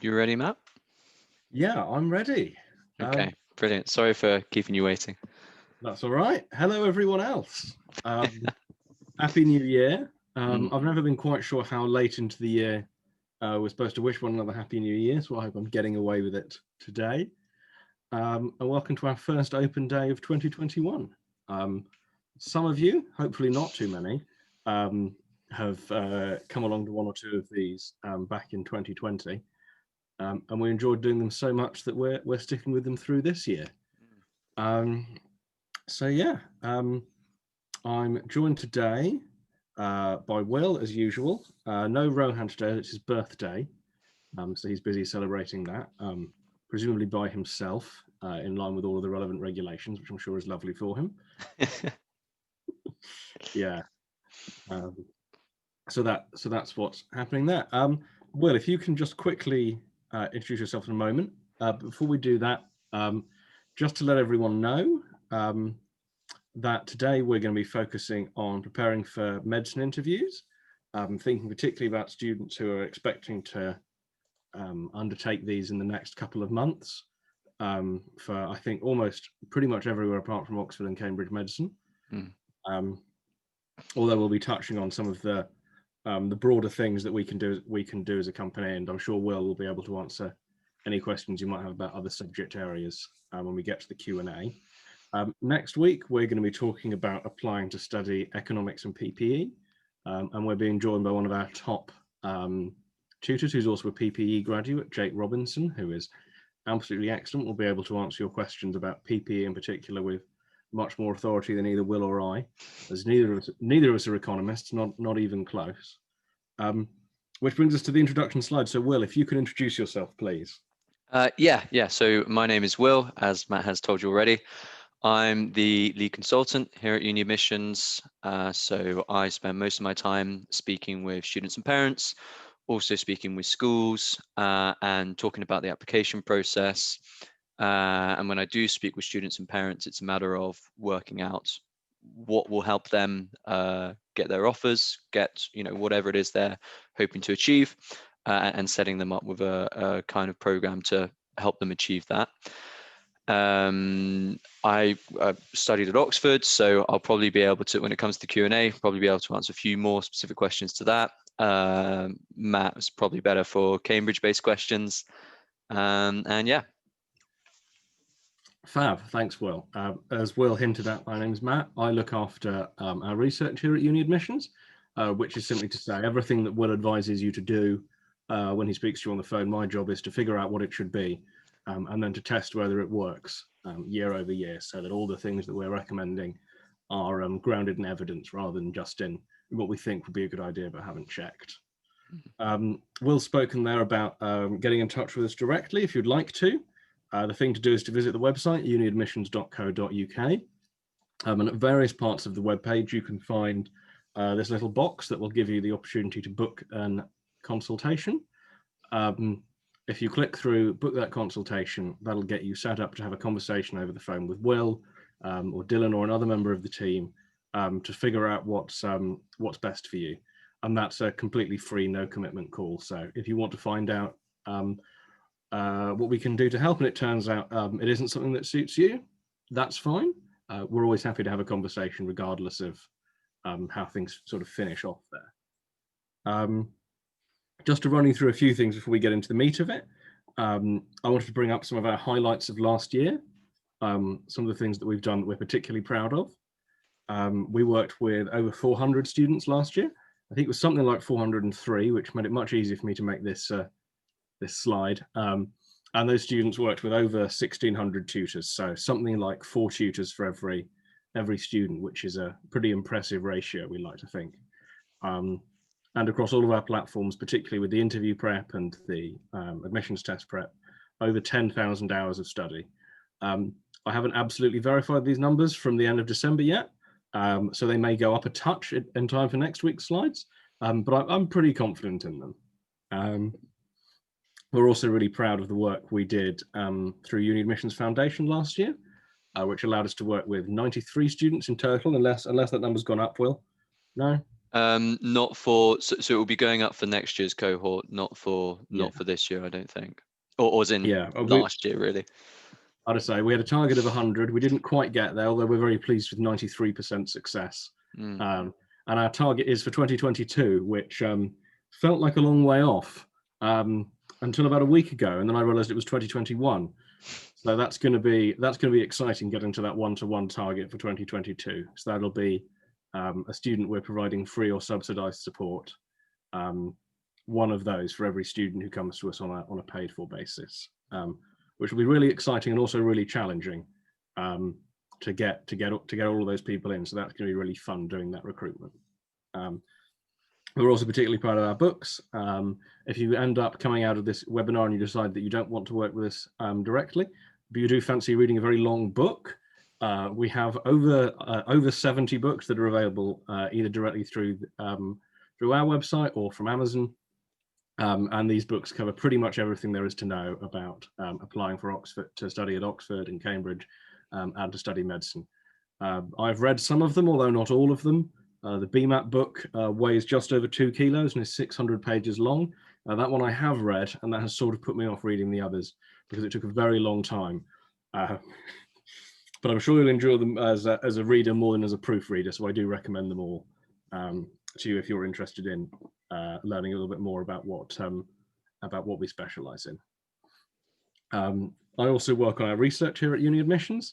You ready, Matt? Yeah, I'm ready. Okay, brilliant. Sorry for keeping you waiting. That's all right. Hello, everyone else. Happy New Year. I've never been quite sure how late into the year we're supposed to wish one another Happy New Year, so I hope I'm getting away with it today. And welcome to our first open day of 2021. Some of you, hopefully not too many, have come along to one or two of these back in 2020. And we enjoyed doing them so much that we're sticking with them through this year. So yeah, I'm joined today by Will, as usual. No Rohan today, it's his birthday, so he's busy celebrating that, presumably by himself, in line with all of the relevant regulations, which I'm sure is lovely for him. Yeah. So that's what's happening there. Will, if you can just quickly introduce yourself in a moment. Before we do that, just to let everyone know that today we're going to be focusing on preparing for medicine interviews, thinking particularly about students who are expecting to undertake these in the next couple of months for, I think, almost pretty much everywhere apart from Oxford and Cambridge Medicine. Although we'll be touching on some of the broader things that we can do as a company, and I'm sure Will be able to answer any questions you might have about other subject areas when we get to the Q&A. Next week, we're going to be talking about applying to study economics and PPE, and we're being joined by one of our top tutors, who's also a PPE graduate, Jake Robinson, who is absolutely excellent. We'll be able to answer your questions about PPE in particular with much more authority than either Will or I, as neither of us are economists, not even close. Which brings us to the introduction slide. So Will, if you could introduce yourself, please. Yeah. So my name is Will, as Matt has told you already. I'm the lead consultant here at UniAdmissions. So I spend most of my time speaking with students and parents, also speaking with schools and talking about the application process. And when I do speak with students and parents, it's a matter of working out what will help them get their offers, get whatever it is they're hoping to achieve, and setting them up with a kind of program to help them achieve that. I studied at Oxford, so I'll probably be able to, when it comes to Q&A, probably be able to answer a few more specific questions to that. Matt was probably better for Cambridge-based questions, and yeah. Fab, thanks, Will. As Will hinted at, my name is Matt. I look after our research here at UniAdmissions, which is simply to say everything that Will advises you to do when he speaks to you on the phone. My job is to figure out what it should be, and then to test whether it works year over year, so that all the things that we're recommending are grounded in evidence rather than just in what we think would be a good idea but haven't checked. Will's spoken there about getting in touch with us directly if you'd like to. The thing to do is to visit the website, uniadmissions.co.uk. And at various parts of the webpage, you can find this little box that will give you the opportunity to book a consultation. If you click through, book that consultation, that'll get you set up to have a conversation over the phone with Will or Dylan or another member of the team to figure out what's best for you. And that's a completely free, no commitment call. So if you want to find out what we can do to help, and it turns out it isn't something that suits you, that's fine. We're always happy to have a conversation regardless of how things sort of finish off there. Just to run you through a few things before we get into the meat of it, I wanted to bring up some of our highlights of last year, some of the things that we've done that we're particularly proud of. We worked with over 400 students last year. I think it was something like 403, which made it much easier for me to make this slide. And those students worked with over 1,600 tutors, so something like 4 tutors for every student, which is a pretty impressive ratio, we like to think. And across all of our platforms, particularly with the interview prep and the admissions test prep, over 10,000 hours of study. I haven't absolutely verified these numbers from the end of December yet, so they may go up a touch in time for next week's slides, but I'm pretty confident in them. We're also really proud of the work we did through UniAdmissions Foundation last year, which allowed us to work with 93 students in total, unless that number's gone up, Will? No? Not for, so it will be going up for next year's cohort, not for Yeah. this year, I don't think. Or as in Yeah. last year, really. I'd say we had a target of 100. We didn't quite get there, although we're very pleased with 93% success. Mm. And our target is for 2022, which felt like a long way off until about a week ago, and then I realised it was 2021. So that's going to be exciting, getting to that one-to-one target for 2022. So that'll be a student we're providing free or subsidised support. One of those for every student who comes to us on a paid-for basis, which will be really exciting and also really challenging to get all of those people in. So that's going to be really fun doing that recruitment. We're also particularly proud of our books. If you end up coming out of this webinar and you decide that you don't want to work with us directly, but you do fancy reading a very long book, we have over 70 books that are available either directly through our website or from Amazon. And these books cover pretty much everything there is to know about applying for Oxford, to study at Oxford and Cambridge, and to study medicine. I've read some of them, although not all of them. The Bmat book weighs just over 2 kilos and is 600 pages long. That one I have read, and that has sort of put me off reading the others because it took a very long time. But I'm sure you'll enjoy them as a reader more than as a proofreader, so I do recommend them all to you if you're interested in learning a little bit more about what we specialise in. I also work on our research here at UniAdmissions.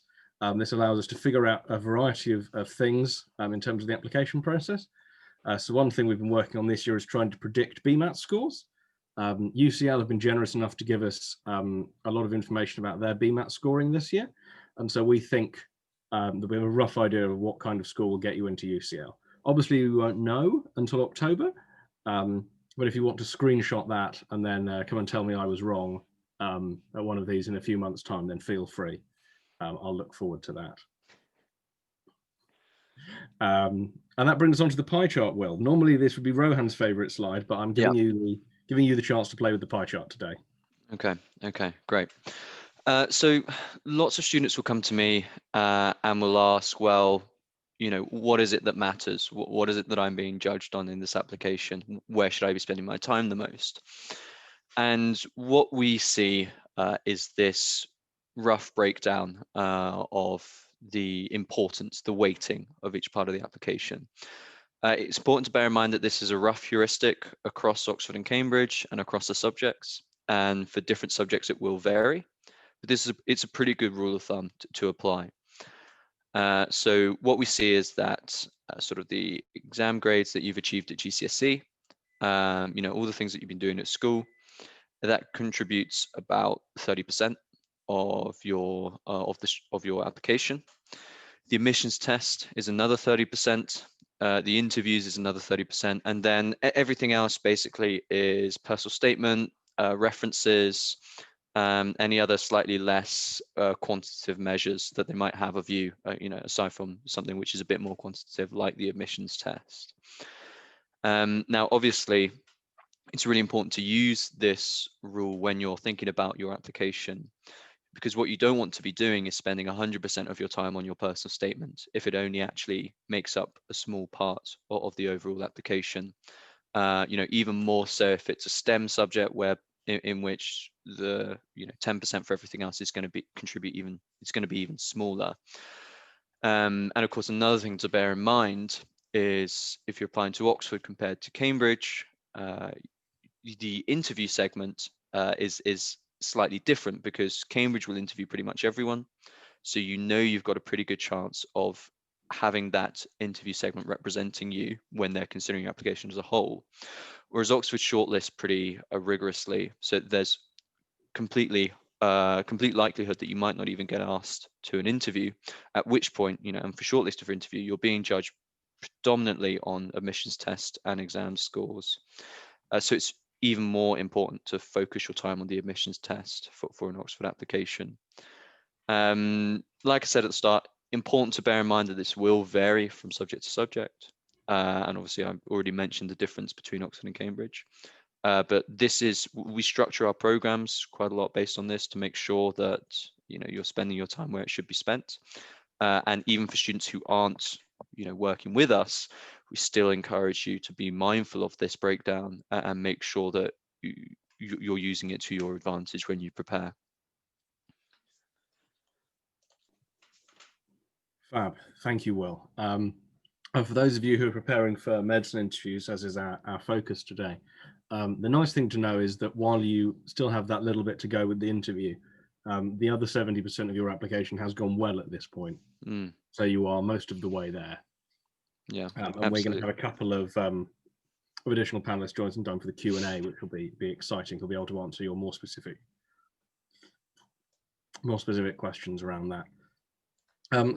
This allows us to figure out a variety of things in terms of the application process. So one thing we've been working on this year is trying to predict Bmat scores. UCL have been generous enough to give us a lot of information about their Bmat scoring this year. And so we think that we have a rough idea of what kind of score will get you into UCL. Obviously, we won't know until October, but if you want to screenshot that and then come and tell me I was wrong at one of these in a few months' time, then feel free. I'll look forward to that. And that brings us on to the pie chart, Will. Normally this would be Rohan's favourite slide, but I'm giving you the chance to play with the pie chart today. Okay, great. So lots of students will come to me and will ask, well, what is it that matters? What is it that I'm being judged on in this application? Where should I be spending my time the most? And what we see is this rough breakdown of the importance, the weighting of each part of the application. It's important to bear in mind that this is a rough heuristic across Oxford and Cambridge and across the subjects. And for different subjects, it will vary. But it's a pretty good rule of thumb to apply. So what we see is that sort of the exam grades that you've achieved at Gcse, all the things that you've been doing at school, that contributes about 30% of your application. The admissions test is another 30%. The interviews is another 30%, and then everything else basically is personal statement, references, any other slightly less quantitative measures that they might have of you, aside from something which is a bit more quantitative, like the admissions test. Now, obviously, it's really important to use this rule when you're thinking about your application, because what you don't want to be doing is spending 100% of your time on your personal statement if it only actually makes up a small part of the overall application. Even more so if it's a STEM subject where in which the 10% for everything else is going to be even smaller. And of course, another thing to bear in mind is if you're applying to Oxford compared to Cambridge, the interview segment is slightly different because Cambridge will interview pretty much everyone. So you've got a pretty good chance of having that interview segment representing you when they're considering your application as a whole. Whereas Oxford shortlist pretty rigorously. So there's complete likelihood that you might not even get asked to an interview, at which point, and for shortlisted for interview, you're being judged predominantly on admissions test and exam scores. So it's even more important to focus your time on the admissions test for an Oxford application. Like I said at the start, important to bear in mind that this will vary from subject to subject. And obviously I've already mentioned the difference between Oxford and Cambridge. But we structure our programs quite a lot based on this to make sure that you're spending your time where it should be spent. And even for students who aren't working with us, we still encourage you to be mindful of this breakdown and make sure that you're using it to your advantage when you prepare. Fab. Thank you, Will. And for those of you who are preparing for medicine interviews, as is our focus today, the nice thing to know is that while you still have that little bit to go with the interview, the other 70% of your application has gone well at this point. So you are most of the way there. Yeah, and we're going to have a couple of additional panelists join us in time for the Q&A, which will be exciting. We'll be able to answer your more specific questions around that.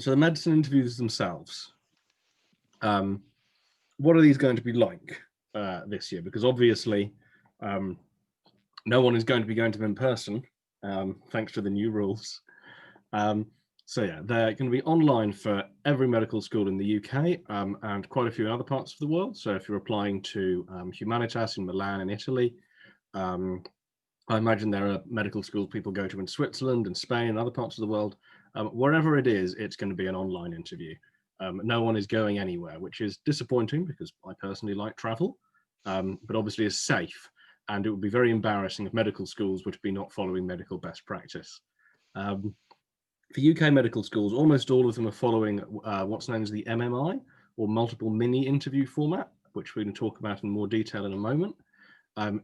So the medicine interviews themselves, what are these going to be like this year? Because obviously no one is going to be going to them in person, thanks to the new rules. So yeah, they're going to be online for every medical school in the UK and quite a few other parts of the world. So if you're applying to Humanitas in Milan in Italy, I imagine there are medical schools people go to in Switzerland and Spain and other parts of the world. Wherever it is, it's going to be an online interview. No one is going anywhere, which is disappointing because I personally like travel, but obviously is safe. And it would be very embarrassing if medical schools were to be not following medical best practice. For UK medical schools, almost all of them are following what's known as the MMI, or multiple mini interview format, which we're going to talk about in more detail in a moment.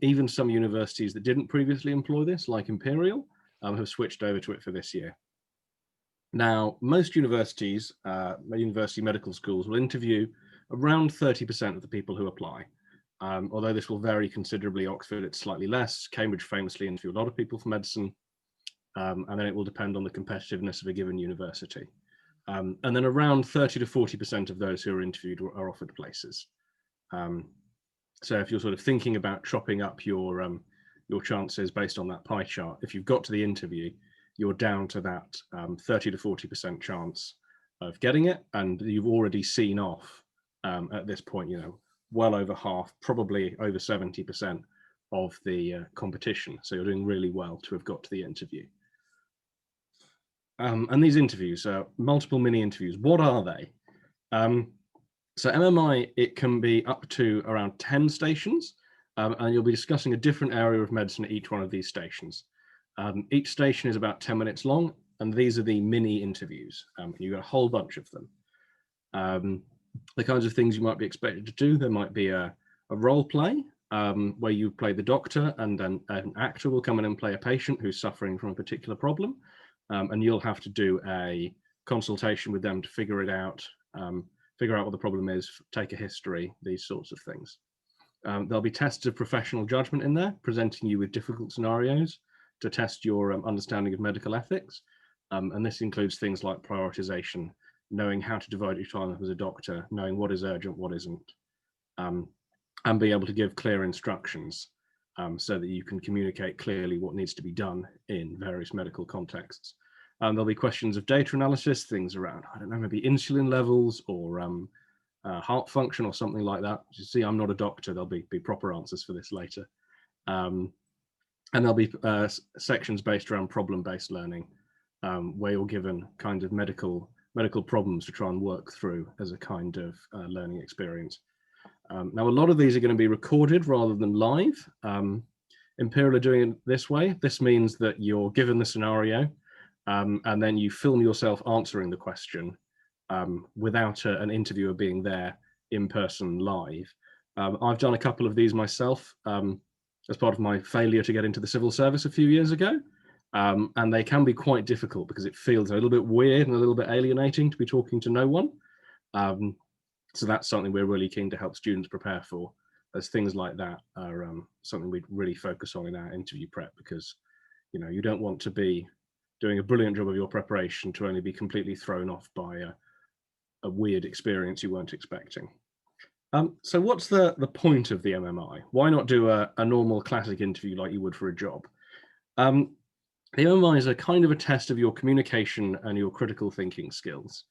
Even some universities that didn't previously employ this, like Imperial, have switched over to it for this year. Now, most universities, university medical schools, will interview around 30% of the people who apply. Although this will vary considerably. Oxford, it's slightly less. Cambridge famously interview a lot of people for medicine. And then it will depend on the competitiveness of a given university. And then around 30 to 40% of those who are interviewed are offered places. So if you're sort of thinking about chopping up your chances based on that pie chart, if you've got to the interview, you're down to that 30 to 40% chance of getting it, and you've already seen off at this point, well over half, probably over 70% of the competition. So you're doing really well to have got to the interview. And these interviews are multiple mini interviews. What are they? So MMI, it can be up to around 10 stations, and you'll be discussing a different area of medicine at each one of these stations. Each station is about 10 minutes long, and these are the mini interviews. You've got a whole bunch of them. The kinds of things you might be expected to do, there might be a role play where you play the doctor, and then an actor will come in and play a patient who's suffering from a particular problem. And you'll have to do a consultation with them to figure it out, figure out what the problem is, take a history, these sorts of things. There'll be tests of professional judgment in there, presenting you with difficult scenarios to test your understanding of medical ethics. And this includes things like prioritization, knowing how to divide your time up as a doctor, knowing what is urgent, what isn't, and be able to give clear instructions so that you can communicate clearly what needs to be done in various medical contexts. There'll be questions of data analysis, things around, I don't know, maybe insulin levels or heart function or something like that. You see, I'm not a doctor. There'll be proper answers for this later. And there'll be sections based around problem-based learning, where you're given kind of medical problems to try and work through as a kind of learning experience. Now, a lot of these are going to be recorded rather than live. Imperial are doing it this way. This means that you're given the scenario, and then you film yourself answering the question without an interviewer being there in person live. I've done a couple of these myself as part of my failure to get into the civil service a few years ago. And they can be quite difficult because it feels a little bit weird and a little bit alienating to be talking to no one. So that's something we're really keen to help students prepare for, as things like that are something we'd really focus on in our interview prep, because you don't want to be doing a brilliant job of your preparation to only be completely thrown off by a weird experience you weren't expecting. So what's the point of the MMI? Why not do a normal classic interview like you would for a job? The MMI is a kind of a test of your communication and your critical thinking skills.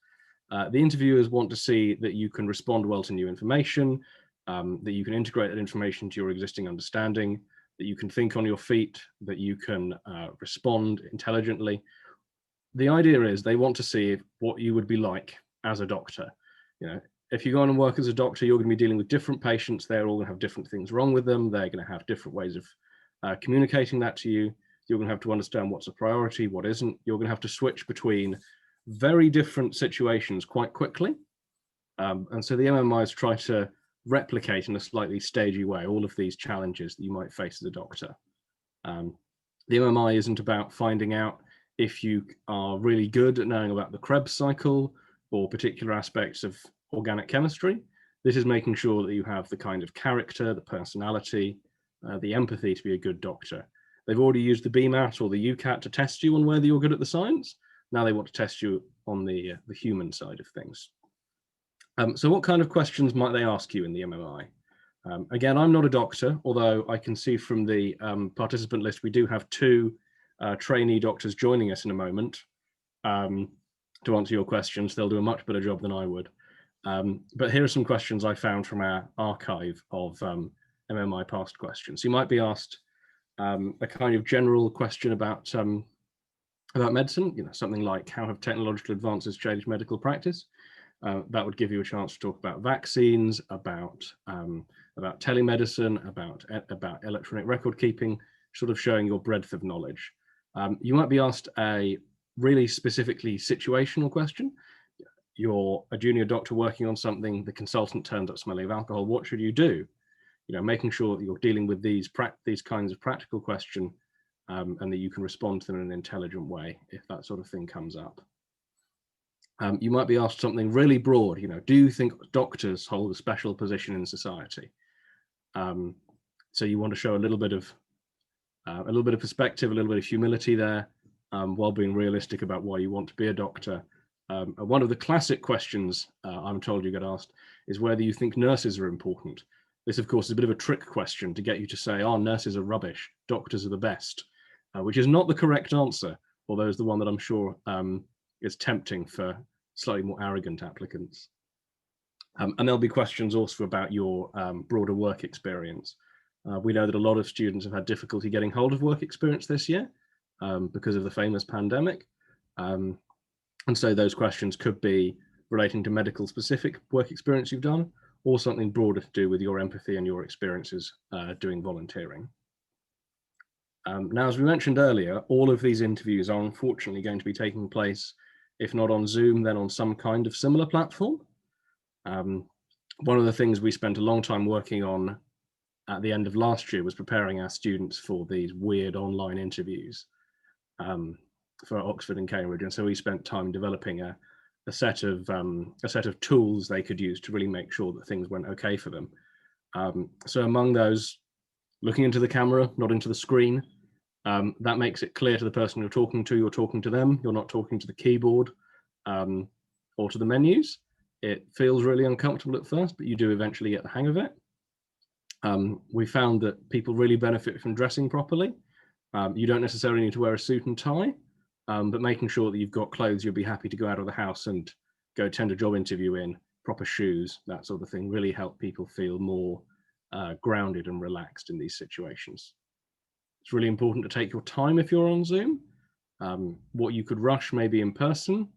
The interviewers want to see that you can respond well to new information, that you can integrate that information to your existing understanding, that you can think on your feet, that you can respond intelligently. The idea is they want to see what you would be like as a doctor. if you go on and work as a doctor, you're going to be dealing with different patients. They're all going to have different things wrong with them. They're going to have different ways of communicating that to you. You're going to have to understand what's a priority, what isn't. You're going to have to switch between very different situations quite quickly. And so the MMIs try to replicate in a slightly stagey way all of these challenges that you might face as a doctor. The MMI isn't about finding out if you are really good at knowing about the Krebs cycle or particular aspects of organic chemistry. This is making sure that you have the kind of character, the personality, the empathy to be a good doctor. They've already used the Bmat or the Ucat to test you on whether you're good at the science. Now they want to test you on the human side of things. So what kind of questions might they ask you in the MMI? Again, I'm not a doctor, although I can see from the participant list, we do have 2 trainee doctors joining us in a moment to answer your questions. They'll do a much better job than I would. But here are some questions I found from our archive of MMI past questions. You might be asked a kind of general question about medicine, something like, how have technological advances changed medical practice? That would give you a chance to talk about vaccines, about telemedicine, about electronic record keeping, sort of showing your breadth of knowledge. You might be asked a really specifically situational question. You're a junior doctor working on something, the consultant turns up smelling of alcohol, what should you do? Making sure that you're dealing with these kinds of practical questions and that you can respond to them in an intelligent way if that sort of thing comes up. You might be asked something really broad, do you think doctors hold a special position in society? So you want to show a little bit of perspective, a little bit of humility there, while being realistic about why you want to be a doctor. One of the classic questions I'm told you get asked is whether you think nurses are important. This, of course, is a bit of a trick question to get you to say, oh, nurses are rubbish, doctors are the best, which is not the correct answer, although it's the one that I'm sure is tempting for slightly more arrogant applicants. And there'll be questions also about your broader work experience. We know that a lot of students have had difficulty getting hold of work experience this year because of the famous pandemic. And so those questions could be relating to medical specific work experience you've done, or something broader to do with your empathy and your experiences doing volunteering. Now, as we mentioned earlier, all of these interviews are unfortunately going to be taking place, if not on Zoom, then on some kind of similar platform. One of the things we spent a long time working on at the end of last year was preparing our students for these weird online interviews for Oxford and Cambridge. And so we spent time developing a set of tools they could use to really make sure that things went okay for them. So among those, looking into the camera, not into the screen, that makes it clear to the person you're talking to them, you're not talking to the keyboard or to the menus. It feels really uncomfortable at first, but you do eventually get the hang of it. We found that people really benefit from dressing properly. You don't necessarily need to wear a suit and tie, but making sure that you've got clothes you'll be happy to go out of the house and go attend a job interview in, proper shoes, that sort of thing, really help people feel more grounded and relaxed in these situations. It's really important to take your time if you're on Zoom. What you could rush maybe in person,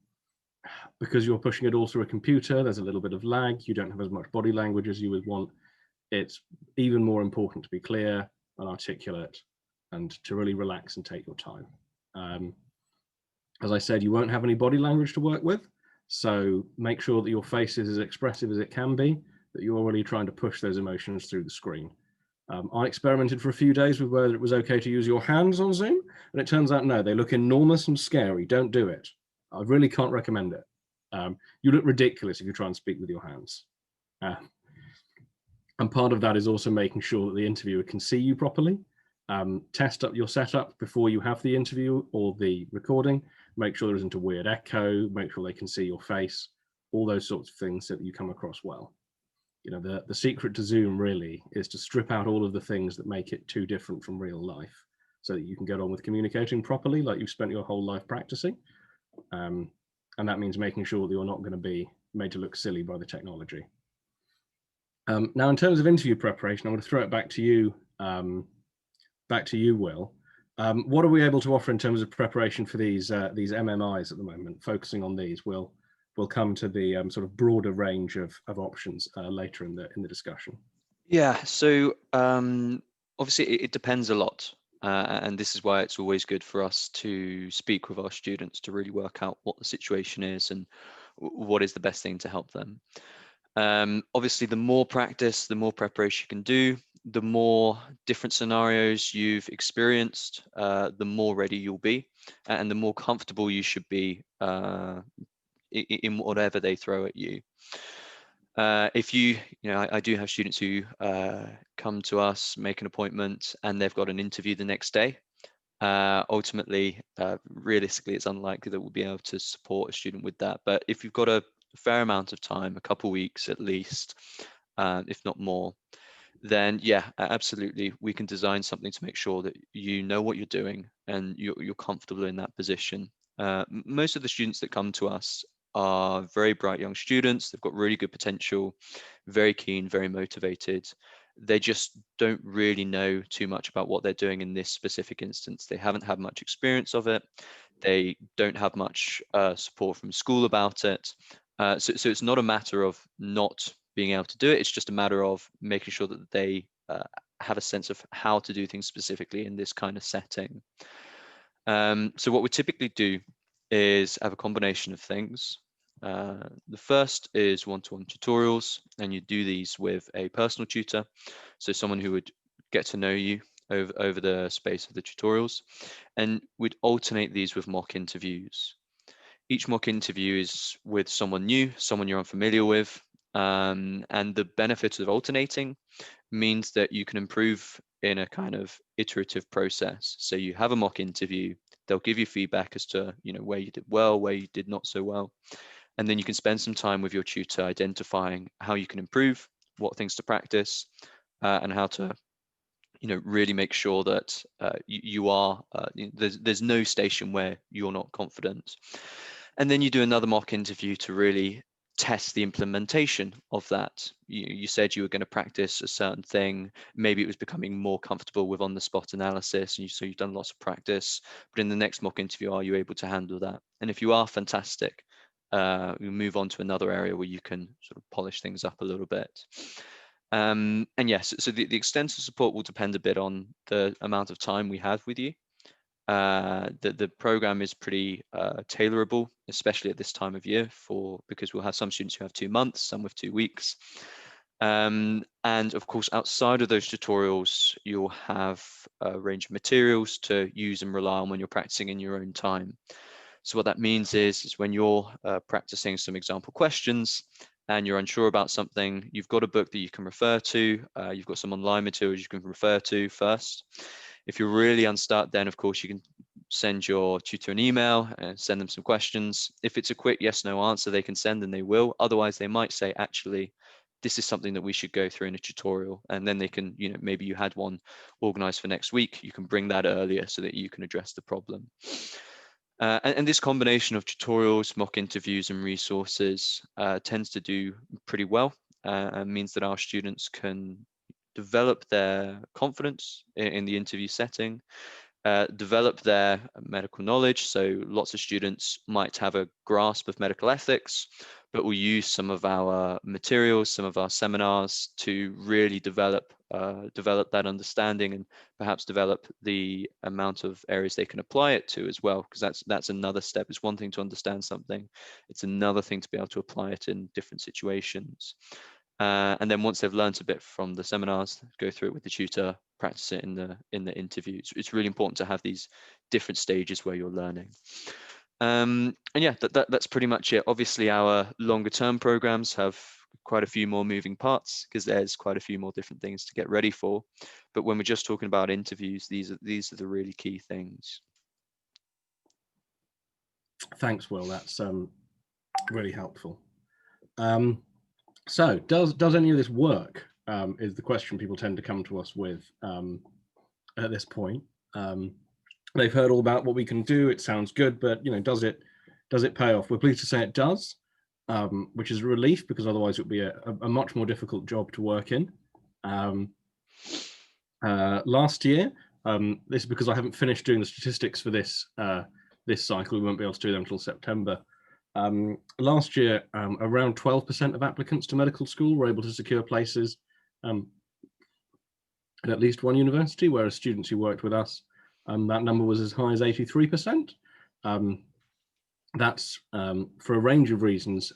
because you're pushing it all through a computer, there's a little bit of lag, you don't have as much body language as you would want. It's even more important to be clear and articulate and to really relax and take your time. As I said, you won't have any body language to work with, so make sure that your face is as expressive as it can be, that you're really trying to push those emotions through the screen. I experimented for a few days with whether it was okay to use your hands on Zoom, and it turns out no, they look enormous and scary. Don't do it. I really can't recommend it. You look ridiculous if you try and speak with your hands. And part of that is also making sure that the interviewer can see you properly. Test up your setup before you have the interview or the recording. Make sure there isn't a weird echo, make sure they can see your face, all those sorts of things so that you come across well. The secret to Zoom really is to strip out all of the things that make it too different from real life so that you can get on with communicating properly like you've spent your whole life practicing. And that means making sure that you're not going to be made to look silly by the technology. Now, in terms of interview preparation, I'm going to throw it back to you, Will. What are we able to offer in terms of preparation for these MMIs at the moment, focusing on these, Will? we'll come to the sort of broader range of options later in the discussion. Yeah, so obviously it depends a lot. And this is why it's always good for us to speak with our students to really work out what the situation is and what is the best thing to help them. Obviously, the more practice, the more preparation you can do, the more different scenarios you've experienced, the more ready you'll be, and the more comfortable you should be in whatever they throw at you. If I do have students who come to us, make an appointment, and they've got an interview the next day. Ultimately, realistically, it's unlikely that we'll be able to support a student with that. But if you've got a fair amount of time, a couple of weeks at least, if not more, then yeah, absolutely, we can design something to make sure that you know what you're doing and you're comfortable in that position. Most of the students that come to us are very bright young students. They've got really good potential, very keen, very motivated. They just don't really know too much about what they're doing in this specific instance. They haven't had much experience of it. They don't have much support from school about it. So it's not a matter of not being able to do it. It's just a matter of making sure that they have a sense of how to do things specifically in this kind of setting. So what we typically do is have a combination of things. The first is one-to-one tutorials, and you do these with a personal tutor, so someone who would get to know you over the space of the tutorials, and we'd alternate these with mock interviews. Each mock interview is with someone new, someone you're unfamiliar with, and the benefit of alternating means that you can improve in a kind of iterative process. So you have a mock interview, they'll give you feedback as to where you did well, where you did not so well, and then you can spend some time with your tutor identifying how you can improve, what things to practice, and how to really make sure that you are there's no station where you're not confident. And then you do another mock interview to really test the implementation of that. You said you were going to practice a certain thing. Maybe it was becoming more comfortable with on-the-spot analysis, and so you've done lots of practice. But in the next mock interview, are you able to handle that? And if you are, fantastic. We move on to another area where you can sort of polish things up a little bit. And yes, so the extent of support will depend a bit on the amount of time we have with you. The program is pretty tailorable, especially at this time of year, because we'll have some students who have 2 months, some with 2 weeks. And of course, outside of those tutorials, you'll have a range of materials to use and rely on when you're practicing in your own time. So what that means is when you're practicing some example questions and you're unsure about something, you've got a book that you can refer to. You've got some online materials you can refer to first. If you're really unstuck, then of course you can send your tutor an email and send them some questions. If it's a quick yes, no answer, they can send and they will. Otherwise, they might say, actually, this is something that we should go through in a tutorial. And then they can, maybe you had one organized for next week. You can bring that earlier so that you can address the problem. And this combination of tutorials, mock interviews, and resources tends to do pretty well, and means that our students can develop their confidence in the interview setting, develop their medical knowledge. So lots of students might have a grasp of medical ethics, but will use some of our materials, some of our seminars to really develop that understanding, and perhaps develop the amount of areas they can apply it to as well, because that's another step. It's one thing to understand something, it's another thing to be able to apply it in different situations. And then once they've learned a bit from the seminars, go through it with the tutor, practice it in the interview. It's really important to have these different stages where you're learning. And yeah, that's pretty much it. Obviously, our longer term programs have quite a few more moving parts because there's quite a few more different things to get ready for. But when we're just talking about interviews, these are the really key things. Thanks, Will. That's really helpful. So does any of this work, is the question people tend to come to us with at this point. They've heard all about what we can do. It sounds good, but does it pay off? We're pleased to say it does, which is a relief, because otherwise it would be a much more difficult job to work in. Last year, this is because I haven't finished doing the statistics for this cycle. We won't be able to do them until September. Last year, around 12% of applicants to medical school were able to secure places at least one university, whereas students who worked with us, that number was as high as 83%. That's for a range of reasons,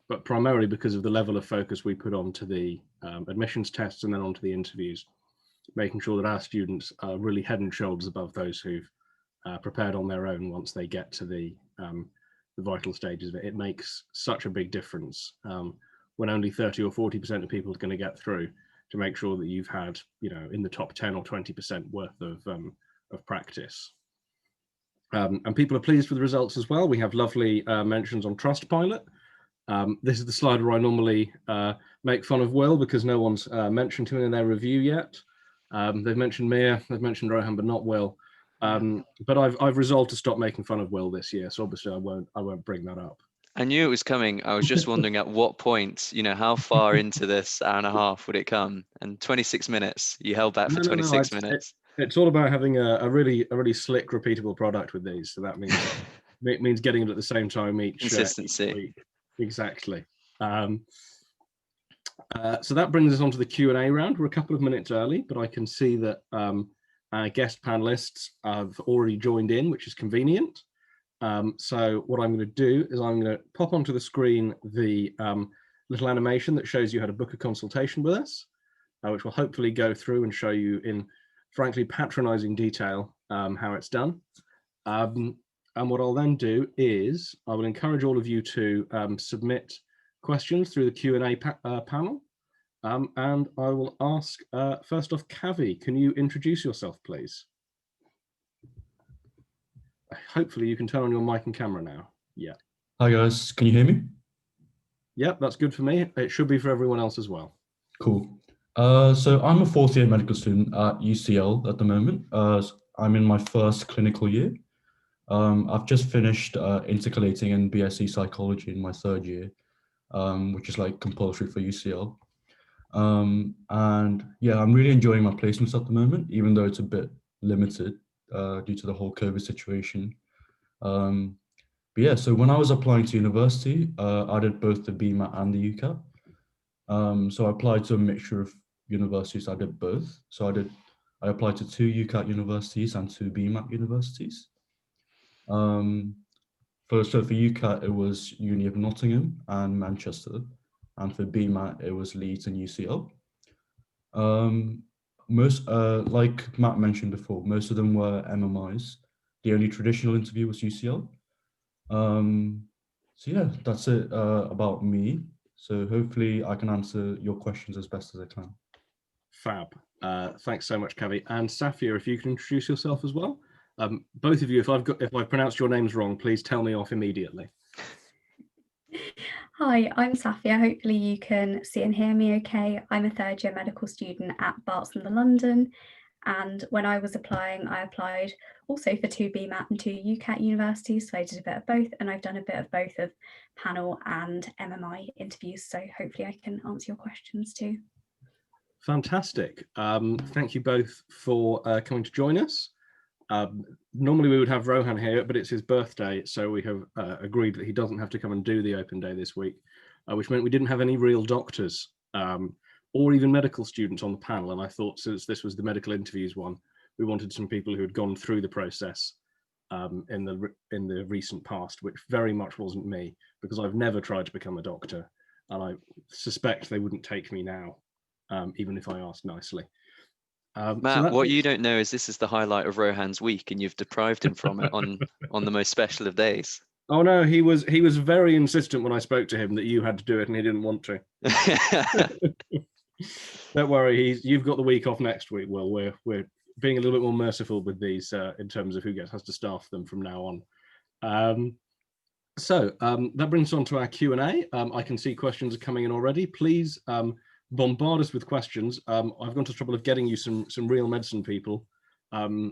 but primarily because of the level of focus we put onto the admissions tests and then onto the interviews, making sure that our students are really head and shoulders above those who've prepared on their own once they get to the vital stages of it. It makes such a big difference when only 30 or 40% of people are going to get through, to make sure that you've had, in the top 10 or 20% worth of practice. And people are pleased with the results as well. We have lovely mentions on Trustpilot. This is the slide where I normally make fun of Will, because no one's mentioned him in their review yet. They've mentioned Mia, they've mentioned Rohan, but not Will. But I've resolved to stop making fun of Will this year, so obviously I won't bring that up. I knew it was coming. I was just wondering at what point, how far into this hour and a half would it come? And 26 minutes, you held back for 26 minutes. It's all about having a really slick, repeatable product with these. So that means it means getting it at the same time each consistency. Each week. Exactly. So that brings us on to the Q&A round. We're a couple of minutes early, but I can see that our guest panelists have already joined in, which is convenient. So what I'm going to do is I'm going to pop onto the screen the little animation that shows you how to book a consultation with us, which will hopefully go through and show you in, frankly, patronizing detail how it's done. And what I'll then do is I will encourage all of you to submit questions through the Q&A panel. And I will ask, first off, Kavi, can you introduce yourself, please? Hopefully you can turn on your mic and camera now. Yeah. Hi guys, can you hear me? Yep, that's good for me. It should be for everyone else as well. Cool. So I'm a fourth year medical student at UCL at the moment. I'm in my first clinical year. I've just finished intercalating in BSc psychology in my third year, which is like compulsory for UCL. And yeah, I'm really enjoying my placements at the moment, even though it's a bit limited due to the whole COVID situation. But yeah, so when I was applying to university, I did both the Bmat and the Ucat. So I applied to a mixture of universities. I did both. So I applied to 2 Ucat universities and 2 Bmat universities. So for Ucat, it was Uni of Nottingham and Manchester. And for Bmat, it was Leeds and UCL. Most, like Matt mentioned before, most of them were MMIs. The only traditional interview was UCL. So yeah, that's it about me. So hopefully I can answer your questions as best as I can. Fab. Thanks so much, Kavi. And Safia, if you can introduce yourself as well. Both of you, if I've pronounced your names wrong, please tell me off immediately. Hi, I'm Safia. Hopefully you can see and hear me okay. I'm a third year medical student at Barts in London. And when I was applying, I applied also for 2 Bmat and 2 Ucat universities. So I did a bit of both, and I've done a bit of both of panel and MMI interviews. So hopefully I can answer your questions too. Fantastic. Thank you both for coming to join us. Normally we would have Rohan here, but it's his birthday, so we have agreed that he doesn't have to come and do the open day this week, which meant we didn't have any real doctors or even medical students on the panel. And I thought, since this was the medical interviews one, we wanted some people who had gone through the process in the recent past, which very much wasn't me, because I've never tried to become a doctor, and I suspect they wouldn't take me now, even if I asked nicely. Matt, so what you don't know is this is the highlight of Rohan's week, and you've deprived him from it on the most special of days. Oh no, he was very insistent when I spoke to him that you had to do it, and he didn't want to. Don't worry, you've got the week off next week. Well, we're being a little bit more merciful with these in terms of who has to staff them from now on. So that brings us on to our Q&A. I can see questions are coming in already. Please bombard us with questions. I've gone to the trouble of getting you some real medicine people,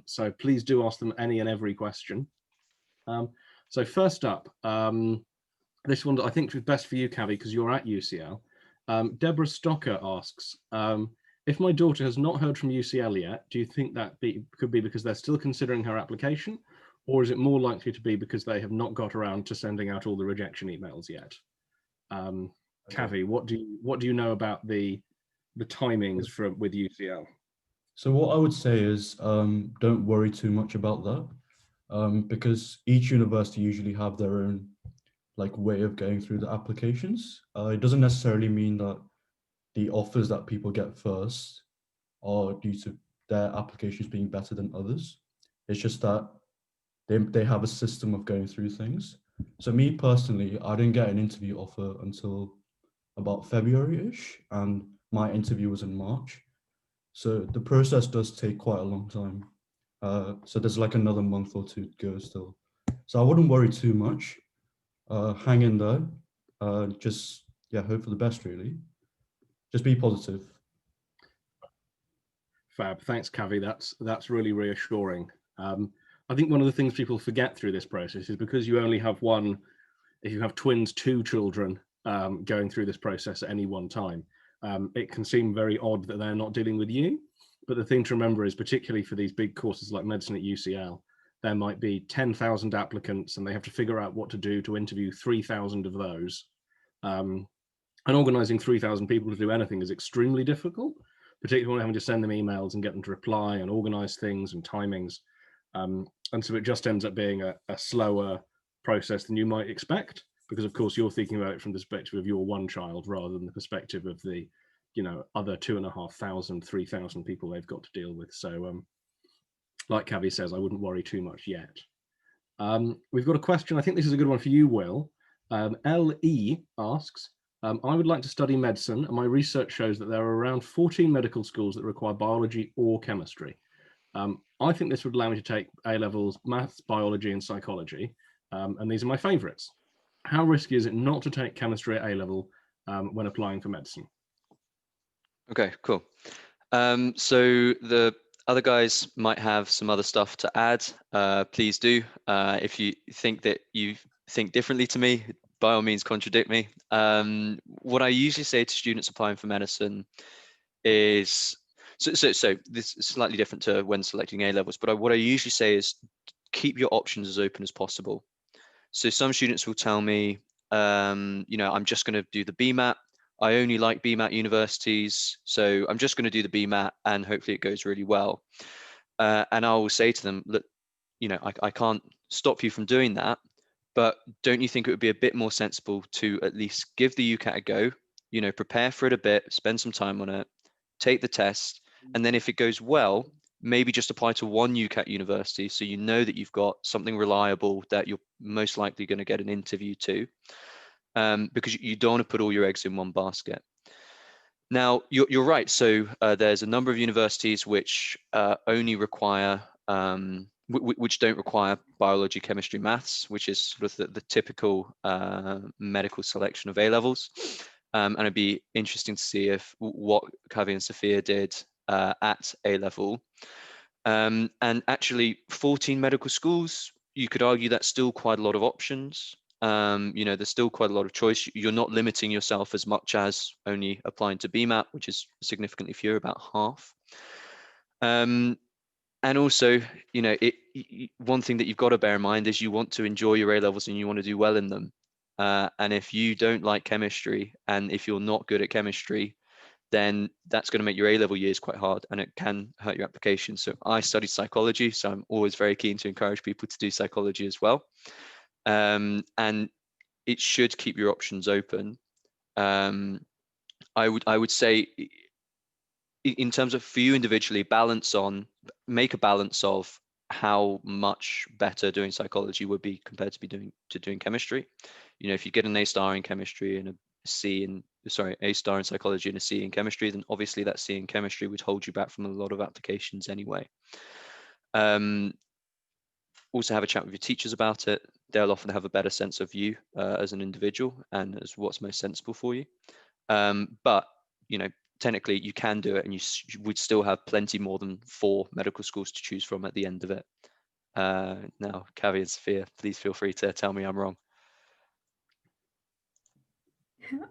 so please do ask them any and every question. So first up, this one I think is best for you, Kavi, because you're at UCL. Deborah Stocker asks, if my daughter has not heard from UCL yet, do you think that could be because they're still considering her application, or is it more likely to be because they have not got around to sending out all the rejection emails yet? Kavi, what do you know about the timings with UCL? So what I would say is don't worry too much about that, because each university usually have their own way of going through the applications. It doesn't necessarily mean that the offers that people get first are due to their applications being better than others. It's just that they have a system of going through things. So me personally, I didn't get an interview offer until about February-ish, and my interview was in March. So the process does take quite a long time. So there's another month or two to go still. So I wouldn't worry too much. Hang in there. Just hope for the best, really. Just be positive. Fab. Thanks, Kavi. That's really reassuring. I think one of the things people forget through this process is because you only have one, if you have twins, 2 children going through this process at any one time, it can seem very odd that they're not dealing with you. But the thing to remember is, particularly for these big courses like medicine at UCL, there might be 10,000 applicants and they have to figure out what to do to interview 3,000 of those. And organizing 3,000 people to do anything is extremely difficult, particularly when having to send them emails and get them to reply and organize things and timings. And so it just ends up being a slower process than you might expect, because of course you're thinking about it from the perspective of your one child rather than the perspective of the, other 2,500, 3,000 people they've got to deal with. So like Kavi says, I wouldn't worry too much yet. We've got a question. I think this is a good one for you, Will. LE asks, I would like to study medicine, and my research shows that there are around 14 medical schools that require biology or chemistry. I think this would allow me to take A-levels, maths, biology, and psychology, and these are my favorites. How risky is it not to take chemistry at A-level when applying for medicine? Okay, cool. So the other guys might have some other stuff to add. Please do. If you think that you think differently to me, by all means contradict me. What I usually say to students applying for medicine is, so this is slightly different to when selecting A-levels, but what I usually say is keep your options as open as possible. So some students will tell me, I'm just going to do the Bmat. I only like Bmat universities, so I'm just going to do the Bmat and hopefully it goes really well. And I will say to them, look, I can't stop you from doing that, but don't you think it would be a bit more sensible to at least give the Ucat a go, prepare for it a bit, spend some time on it, take the test, and then if it goes well, maybe just apply to one Ucat university so you know that you've got something reliable that you're most likely going to get an interview to, because you don't want to put all your eggs in one basket. Now, you're right. So there's a number of universities which only require, which don't require biology, chemistry, maths, which is sort of the typical medical selection of A-levels. And it'd be interesting to see what Kavi and Sophia did at A-level. And actually 14 medical schools, you could argue that's still quite a lot of options. There's still quite a lot of choice. You're not limiting yourself as much as only applying to Bmat, which is significantly fewer, about half. And also, one thing that you've got to bear in mind is you want to enjoy your A-levels and you want to do well in them. And if you don't like chemistry, and if you're not good at chemistry, then that's going to make your A-level years quite hard and it can hurt your application. So I studied psychology, so I'm always very keen to encourage people to do psychology as well. And it should keep your options open. I would say, in terms of for you individually, make a balance of how much better doing psychology would be compared to doing chemistry. If you get an A-star in chemistry and A-star in psychology and a C in chemistry, then obviously that C in chemistry would hold you back from a lot of applications anyway. Also have a chat with your teachers about it. They'll often have a better sense of you as an individual and as what's most sensible for you. But technically you can do it, and you would still have plenty more than 4 medical schools to choose from at the end of it. Now, Kavi and Sophia, please feel free to tell me I'm wrong.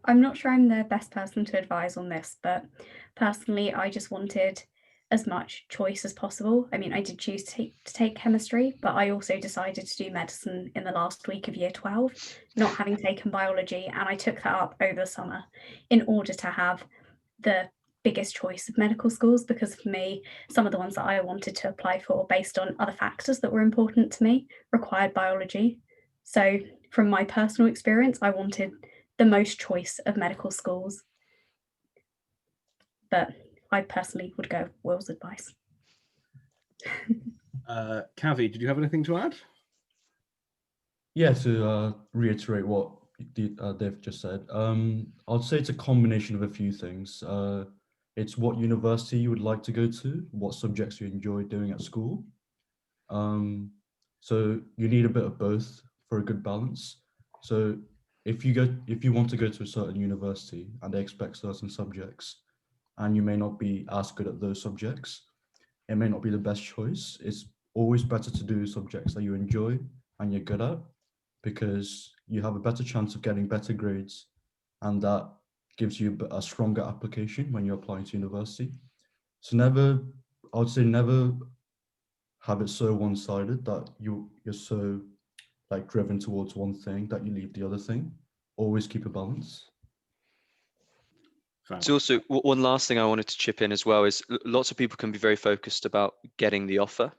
I'm not sure I'm the best person to advise on this, but personally, I just wanted as much choice as possible. I mean, I did choose to take chemistry, but I also decided to do medicine in the last week of year 12, not having taken biology, and I took that up over the summer in order to have the biggest choice of medical schools, because for me, some of the ones that I wanted to apply for based on other factors that were important to me required biology. So from my personal experience, I wanted the most choice of medical schools. But I personally would go Will's advice. Kavi, did you have anything to add? Yeah, to reiterate what Dave just said, I'd say it's a combination of a few things. It's what university you would like to go to, what subjects you enjoy doing at school. So you need a bit of both for a good balance. So if you want to go to a certain university and they expect certain subjects, and you may not be as good at those subjects, it may not be the best choice. It's always better to do subjects that you enjoy and you're good at, because you have a better chance of getting better grades, and that gives you a stronger application when you're applying to university. So I would say never have it so one-sided that you're so like driven towards one thing that you leave the other thing. Always keep a balance. It's also one last thing I wanted to chip in as well is lots of people can be very focused about getting the offer,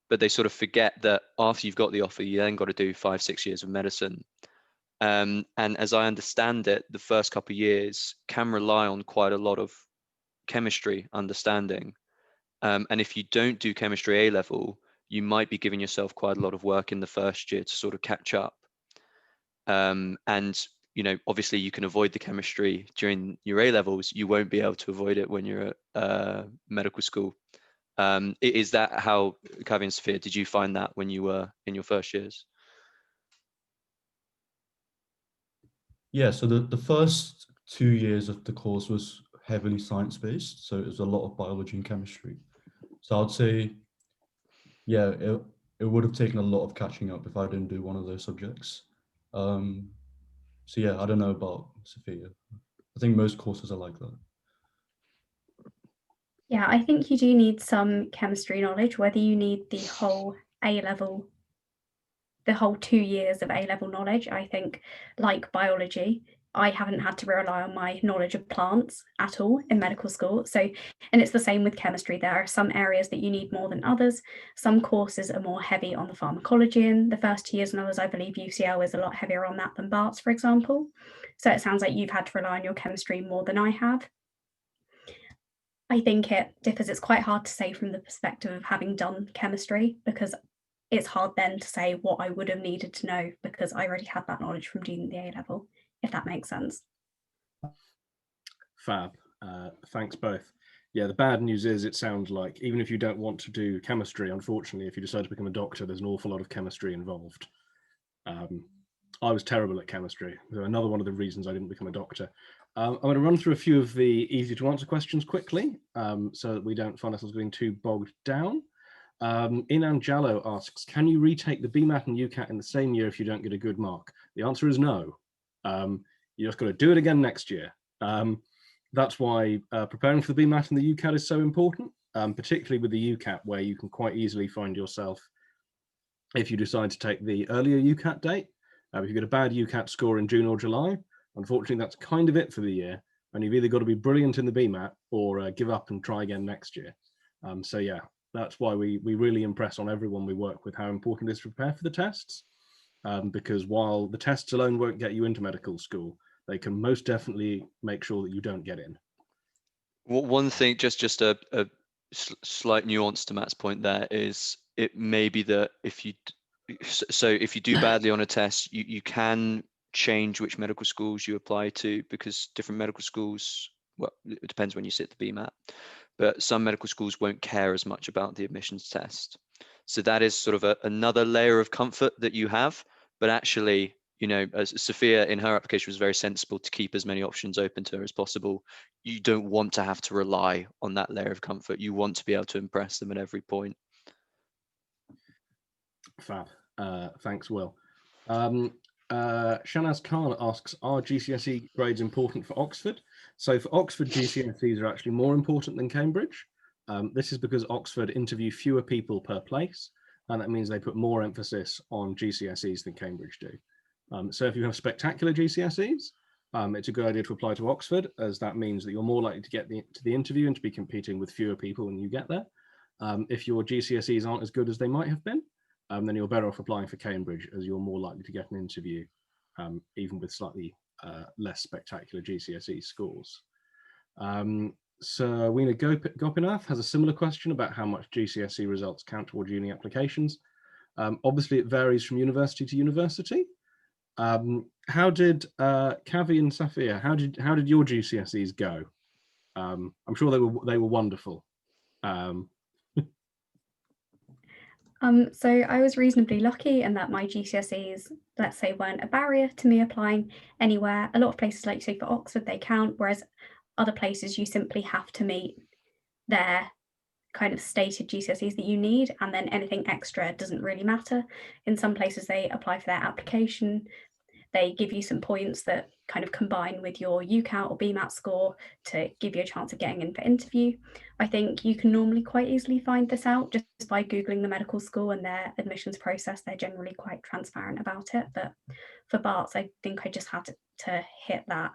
but they sort of forget that after you've got the offer, you then got to do 5-6 years of medicine. And as I understand it, the first couple of years can rely on quite a lot of chemistry understanding. And if you don't do chemistry A level, you might be giving yourself quite a lot of work in the first year to sort of catch up. And obviously you can avoid the chemistry during your A levels. You won't be able to avoid it when you're at medical school. Is that how, Kavi and Sophia, did you find that when you were in your first years? Yeah, so the first 2 years of the course was heavily science-based, so it was a lot of biology and chemistry. So I'd say, yeah, it would have taken a lot of catching up if I didn't do one of those subjects. So yeah, I don't know about Sophia. I think most courses are like that. Yeah, I think you do need some chemistry knowledge, whether you need the whole A-level, the whole 2 years of A-level knowledge. I think, like biology, I haven't had to rely on my knowledge of plants at all in medical school. So, and it's the same with chemistry. There are some areas that you need more than others. Some courses are more heavy on the pharmacology in the first 2 years, and others, I believe UCL is a lot heavier on that than Barts, for example. So it sounds like you've had to rely on your chemistry more than I have. I think it differs. It's quite hard to say from the perspective of having done chemistry, because it's hard then to say what I would have needed to know, because I already had that knowledge from doing the A level, if that makes sense. Fab. Thanks both. Yeah, the bad news is it sounds like even if you don't want to do chemistry, unfortunately, if you decide to become a doctor, there's an awful lot of chemistry involved. I was terrible at chemistry. So another one of the reasons I didn't become a doctor. I'm going to run through a few of the easy to answer questions quickly, so that we don't find ourselves getting too bogged down. Inan Jallo asks, can you retake the Bmat and Ucat in the same year if you don't get a good mark? The answer is no. You just got to do it again next year. That's why preparing for the Bmat and the Ucat is so important, particularly with the Ucat, where you can quite easily find yourself, if you decide to take the earlier Ucat date, if you get a bad Ucat score in June or July, unfortunately that's kind of it for the year, and you've either got to be brilliant in the Bmat or give up and try again next year. So yeah, that's why we really impress on everyone we work with how important it is to prepare for the tests, because while the tests alone won't get you into medical school, they can most definitely make sure that you don't get in. One thing, just a slight nuance to Matt's point there, is it may be that if you do badly on a test, you can change which medical schools you apply to, because different medical schools, well, it depends when you sit the BMAT, but some medical schools won't care as much about the admissions test. So that is sort of another layer of comfort that you have. But actually, as Sophia in her application was very sensible to keep as many options open to her as possible. You don't want to have to rely on that layer of comfort. You want to be able to impress them at every point. Fab. Thanks, Will. Shanaz Khan asks, are GCSE grades important for Oxford? So for Oxford, GCSEs are actually more important than Cambridge. This is because Oxford interview fewer people per place, and that means they put more emphasis on GCSEs than Cambridge do. So if you have spectacular GCSEs, it's a good idea to apply to Oxford, as that means that you're more likely to get to the interview and to be competing with fewer people when you get there. If your GCSEs aren't as good as they might have been, then you're better off applying for Cambridge, as you're more likely to get an interview, even with slightly less spectacular GCSE scores. Sarwina Gopinath has a similar question about how much GCSE results count toward uni applications. Obviously, it varies from university to university. How did Kavi and Safia? How did your GCSEs go? I'm sure they were wonderful. So I was reasonably lucky in that my GCSEs, let's say, weren't a barrier to me applying anywhere. A lot of places, like say for Oxford, they count, whereas other places you simply have to meet their kind of stated GCSEs that you need, and then anything extra doesn't really matter. In some places they apply for their application, they give you some points that kind of combine with your Ucat or Bmat score to give you a chance of getting in for interview. I think you can normally quite easily find this out just by Googling the medical school and their admissions process. They're generally quite transparent about it. But for Barts, I think I just had to hit that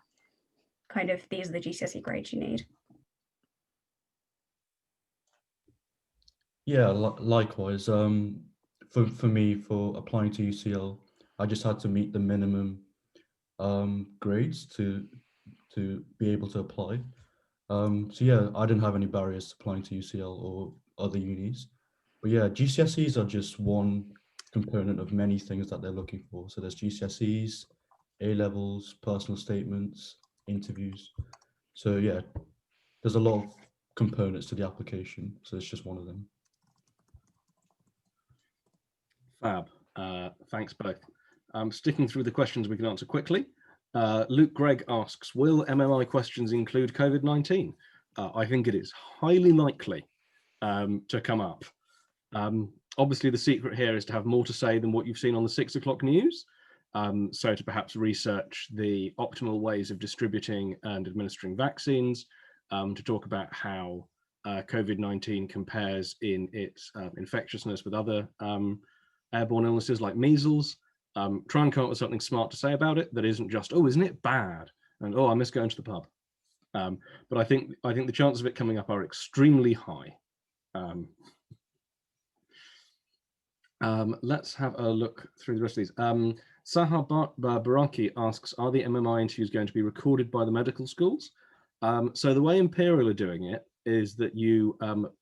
kind of, these are the GCSE grades you need. Yeah, likewise. For me, for applying to UCL, I just had to meet the minimum grades to be able to apply. So yeah, I didn't have any barriers to applying to UCL or other unis. But yeah, GCSEs are just one component of many things that they're looking for. So there's GCSEs, A-levels, personal statements, interviews. So yeah, there's a lot of components to the application. So it's just one of them. Fab. Thanks both. Sticking through the questions we can answer quickly. Luke Gregg asks, will MMI questions include COVID-19? I think it is highly likely to come up. Obviously, the secret here is to have more to say than what you've seen on the 6 o'clock news. So to perhaps research the optimal ways of distributing and administering vaccines, to talk about how COVID-19 compares in its infectiousness with other airborne illnesses like measles. Try and come up with something smart to say about it that isn't just, oh, isn't it bad? And oh, I miss going to the pub. But I think the chances of it coming up are extremely high. Let's have a look through the rest of these. Sahar Baraki asks, are the MMI interviews going to be recorded by the medical schools? So the way Imperial are doing it is that you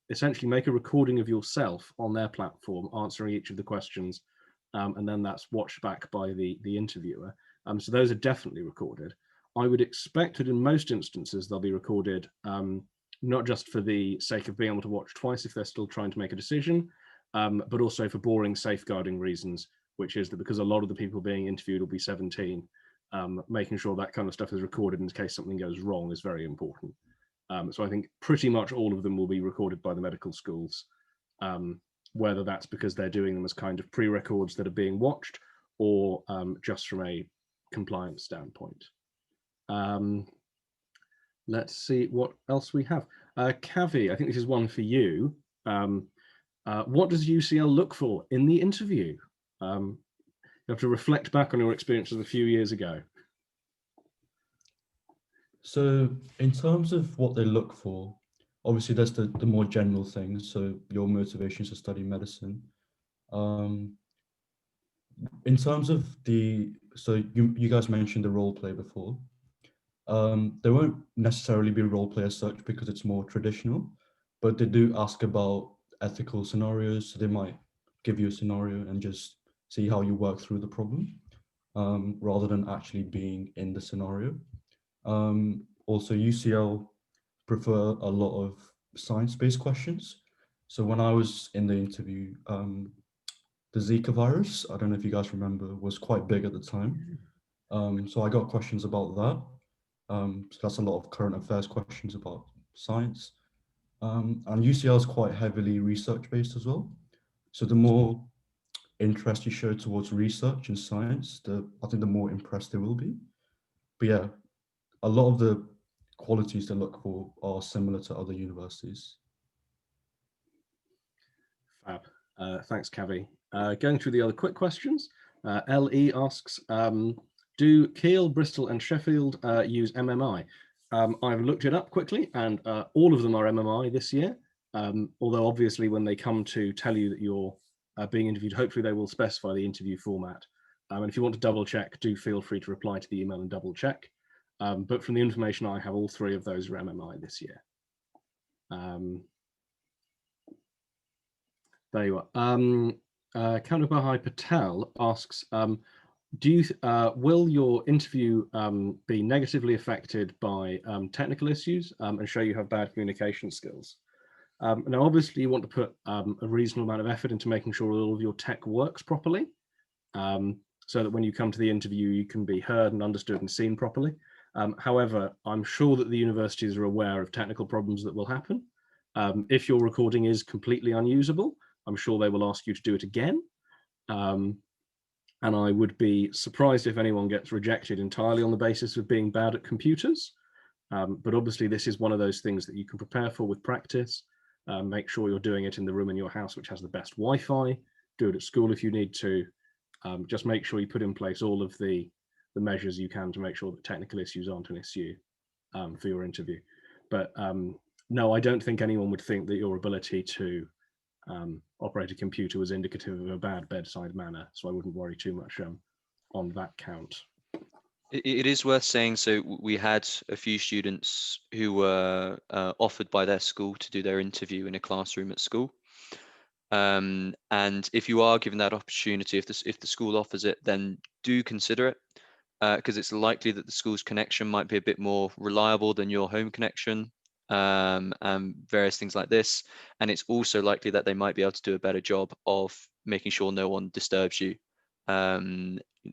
essentially make a recording of yourself on their platform, answering each of the questions, and then that's watched back by the interviewer. So those are definitely recorded. I would expect that in most instances they'll be recorded, not just for the sake of being able to watch twice if they're still trying to make a decision, but also for boring safeguarding reasons, which is that because a lot of the people being interviewed will be 17, making sure that kind of stuff is recorded in case something goes wrong is very important. So I think pretty much all of them will be recorded by the medical schools, whether that's because they're doing them as kind of pre-records that are being watched or just from a compliance standpoint. Let's see what else we have. Kavi, I think this is one for you. What does UCL look for in the interview? You have to reflect back on your experiences a few years ago. So in terms of what they look for, obviously there's the more general things. So your motivations to study medicine. In terms of so you guys mentioned the role play before. There won't necessarily be role play as such because it's more traditional, but they do ask about ethical scenarios. So they might give you a scenario and just see how you work through the problem, rather than actually being in the scenario. Also, UCL prefer a lot of science-based questions. So when I was in the interview, the Zika virus, I don't know if you guys remember, was quite big at the time. So I got questions about that. So that's a lot of current affairs questions about science. And UCL is quite heavily research-based as well. So the more interest you show towards research and science, I think the more impressed they will be. But yeah, a lot of the qualities they look for are similar to other universities. Fab. Thanks, Cavi. Going through the other quick questions, LE asks, do Kiel, Bristol and Sheffield use MMI? I've looked it up quickly and all of them are MMI this year, although obviously when they come to tell you that you're being interviewed, hopefully they will specify the interview format. And if you want to double check, do feel free to reply to the email and double check. But from the information I have, all three of those are MMI this year. There you are. Kanubhai Patel asks, will your interview be negatively affected by technical issues and show you have bad communication skills? Now, obviously, you want to put a reasonable amount of effort into making sure all of your tech works properly, so that when you come to the interview, you can be heard and understood and seen properly. However, I'm sure that the universities are aware of technical problems that will happen. If your recording is completely unusable, I'm sure they will ask you to do it again. And I would be surprised if anyone gets rejected entirely on the basis of being bad at computers. But obviously, this is one of those things that you can prepare for with practice. Make sure you're doing it in the room in your house which has the best Wi-Fi. Do it at school if you need to. Just make sure you put in place all of the measures you can to make sure that technical issues aren't an issue for your interview. But no, I don't think anyone would think that your ability to operate a computer was indicative of a bad bedside manner, so I wouldn't worry too much on that count. It is worth saying, so we had a few students who were offered by their school to do their interview in a classroom at school. And if you are given that opportunity, if the school offers it, then do consider it, because it's likely that the school's connection might be a bit more reliable than your home connection, and various things like this. And it's also likely that they might be able to do a better job of making sure no one disturbs you.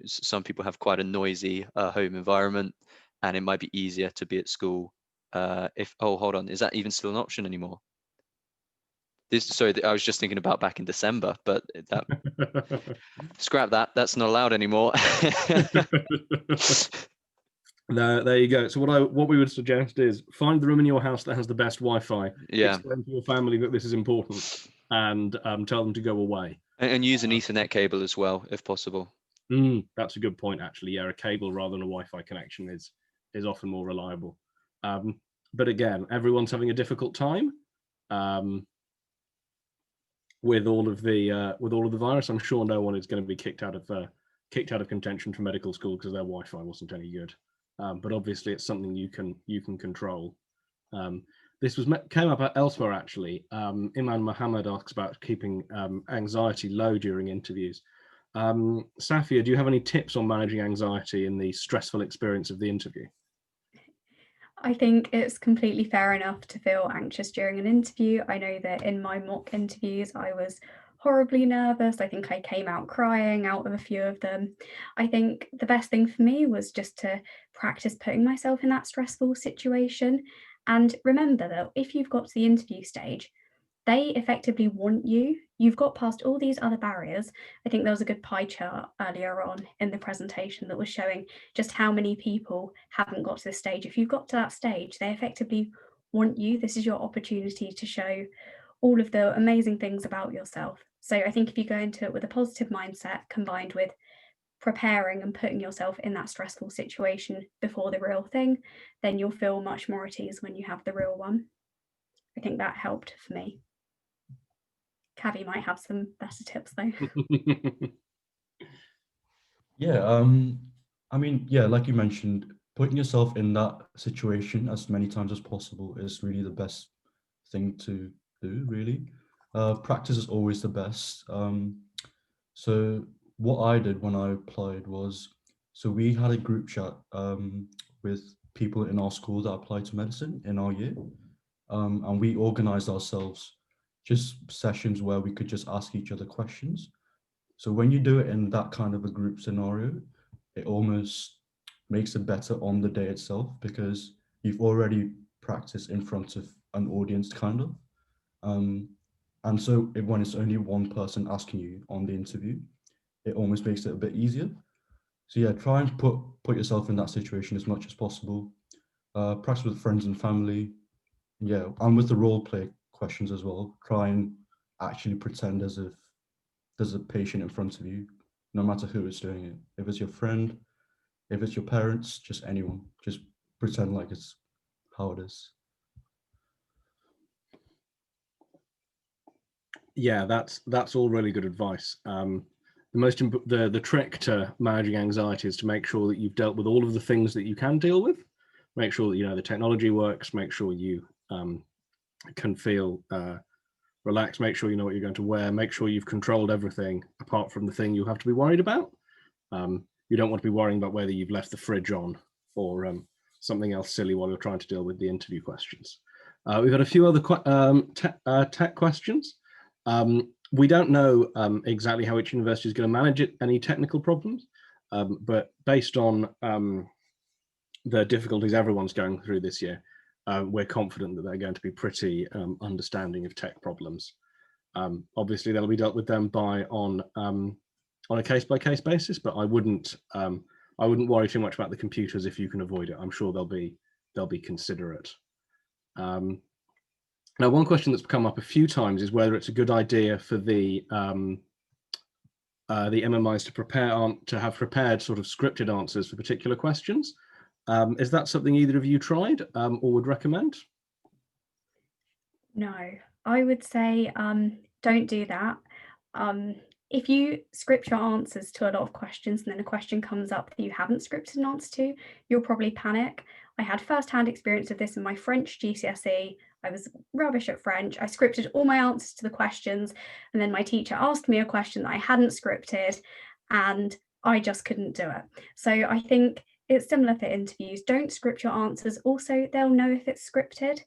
Some people have quite a noisy home environment, and it might be easier to be at school if, oh, hold on, is that even still an option anymore? Sorry, I was just thinking about back in December, but that scrap that. That's not allowed anymore. No, there you go. So what we would suggest is find the room in your house that has the best Wi-Fi. Yeah. Explain to your family that this is important, and tell them to go away. And use an Ethernet cable as well, if possible. That's a good point, actually. Yeah, a cable rather than a Wi-Fi connection is often more reliable. But again, everyone's having a difficult time. With all of the virus, I'm sure no one is going to be kicked out of contention from medical school because their Wi-Fi wasn't any good. But obviously, it's something you can control. This came up elsewhere actually. Iman Muhammad asks about keeping anxiety low during interviews. Safia, do you have any tips on managing anxiety in the stressful experience of the interview? I think it's completely fair enough to feel anxious during an interview. I know that in my mock interviews, I was horribly nervous. I think I came out crying out of a few of them. I think the best thing for me was just to practice putting myself in that stressful situation. And remember that if you've got to the interview stage, they effectively want you. You've got past all these other barriers. I think there was a good pie chart earlier on in the presentation that was showing just how many people haven't got to this stage. If you've got to that stage, they effectively want you. This is your opportunity to show all of the amazing things about yourself. So I think if you go into it with a positive mindset combined with preparing and putting yourself in that stressful situation before the real thing, then you'll feel much more at ease when you have the real one. I think that helped for me. Cavi might have some better tips though. Yeah, I mean, yeah, like you mentioned, putting yourself in that situation as many times as possible is really the best thing to do, really. Practice is always the best. So what I did when I applied was, so we had a group chat with people in our school that applied to medicine in our year, and we organized ourselves just sessions where we could just ask each other questions. So when you do it in that kind of a group scenario, it almost makes it better on the day itself because you've already practiced in front of an audience kind of. And so when it's only one person asking you on the interview, it almost makes it a bit easier. So yeah, try and put yourself in that situation as much as possible. Practice with friends and family. Yeah, and with the role play questions as well. Try and actually pretend as if there's a patient in front of you, no matter who is doing it. If it's your friend, if it's your parents, just anyone, just pretend like it's how it is. Yeah, that's all really good advice. The trick to managing anxiety is to make sure that you've dealt with all of the things that you can deal with. Make sure that you know the technology works. Make sure you can feel relaxed. Make sure you know what you're going to wear. Make sure you've controlled everything apart from the thing you have to be worried about. You don't want to be worrying about whether you've left the fridge on or something else silly while you're trying to deal with the interview questions. We've got a few other tech questions. We don't know exactly how each university is going to manage any technical problems, but based on the difficulties everyone's going through this year, we're confident that they're going to be pretty understanding of tech problems. Obviously, they'll be dealt with them on a case-by-case basis, but I wouldn't worry too much about the computers if you can avoid it. I'm sure they'll be considerate. Now, one question that's come up a few times is whether it's a good idea for the MMIs to have prepared sort of scripted answers for particular questions. Is that something either of you tried or would recommend? No, I would say don't do that. If you script your answers to a lot of questions and then a question comes up that you haven't scripted an answer to, you'll probably panic. I had first-hand experience of this in my French GCSE. I was rubbish at French. I scripted all my answers to the questions, and then my teacher asked me a question that I hadn't scripted, and I just couldn't do it. So I think it's similar for interviews. Don't script your answers. Also, they'll know if it's scripted.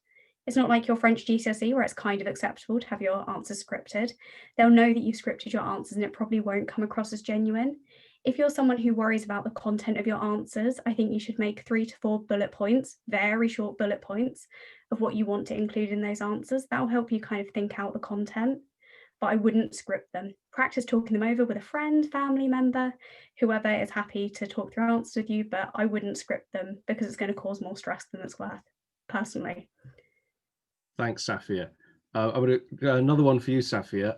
It's not like your French GCSE where it's kind of acceptable to have your answers scripted. They'll know that you've scripted your answers and it probably won't come across as genuine. If you're someone who worries about the content of your answers, I think you should make 3 to 4 bullet points, very short bullet points of what you want to include in those answers. That'll help you kind of think out the content, but I wouldn't script them. Practice talking them over with a friend, family member, whoever is happy to talk through answers with you, but I wouldn't script them because it's going to cause more stress than it's worth, personally. Thanks, Safia. Another one for you, Safia.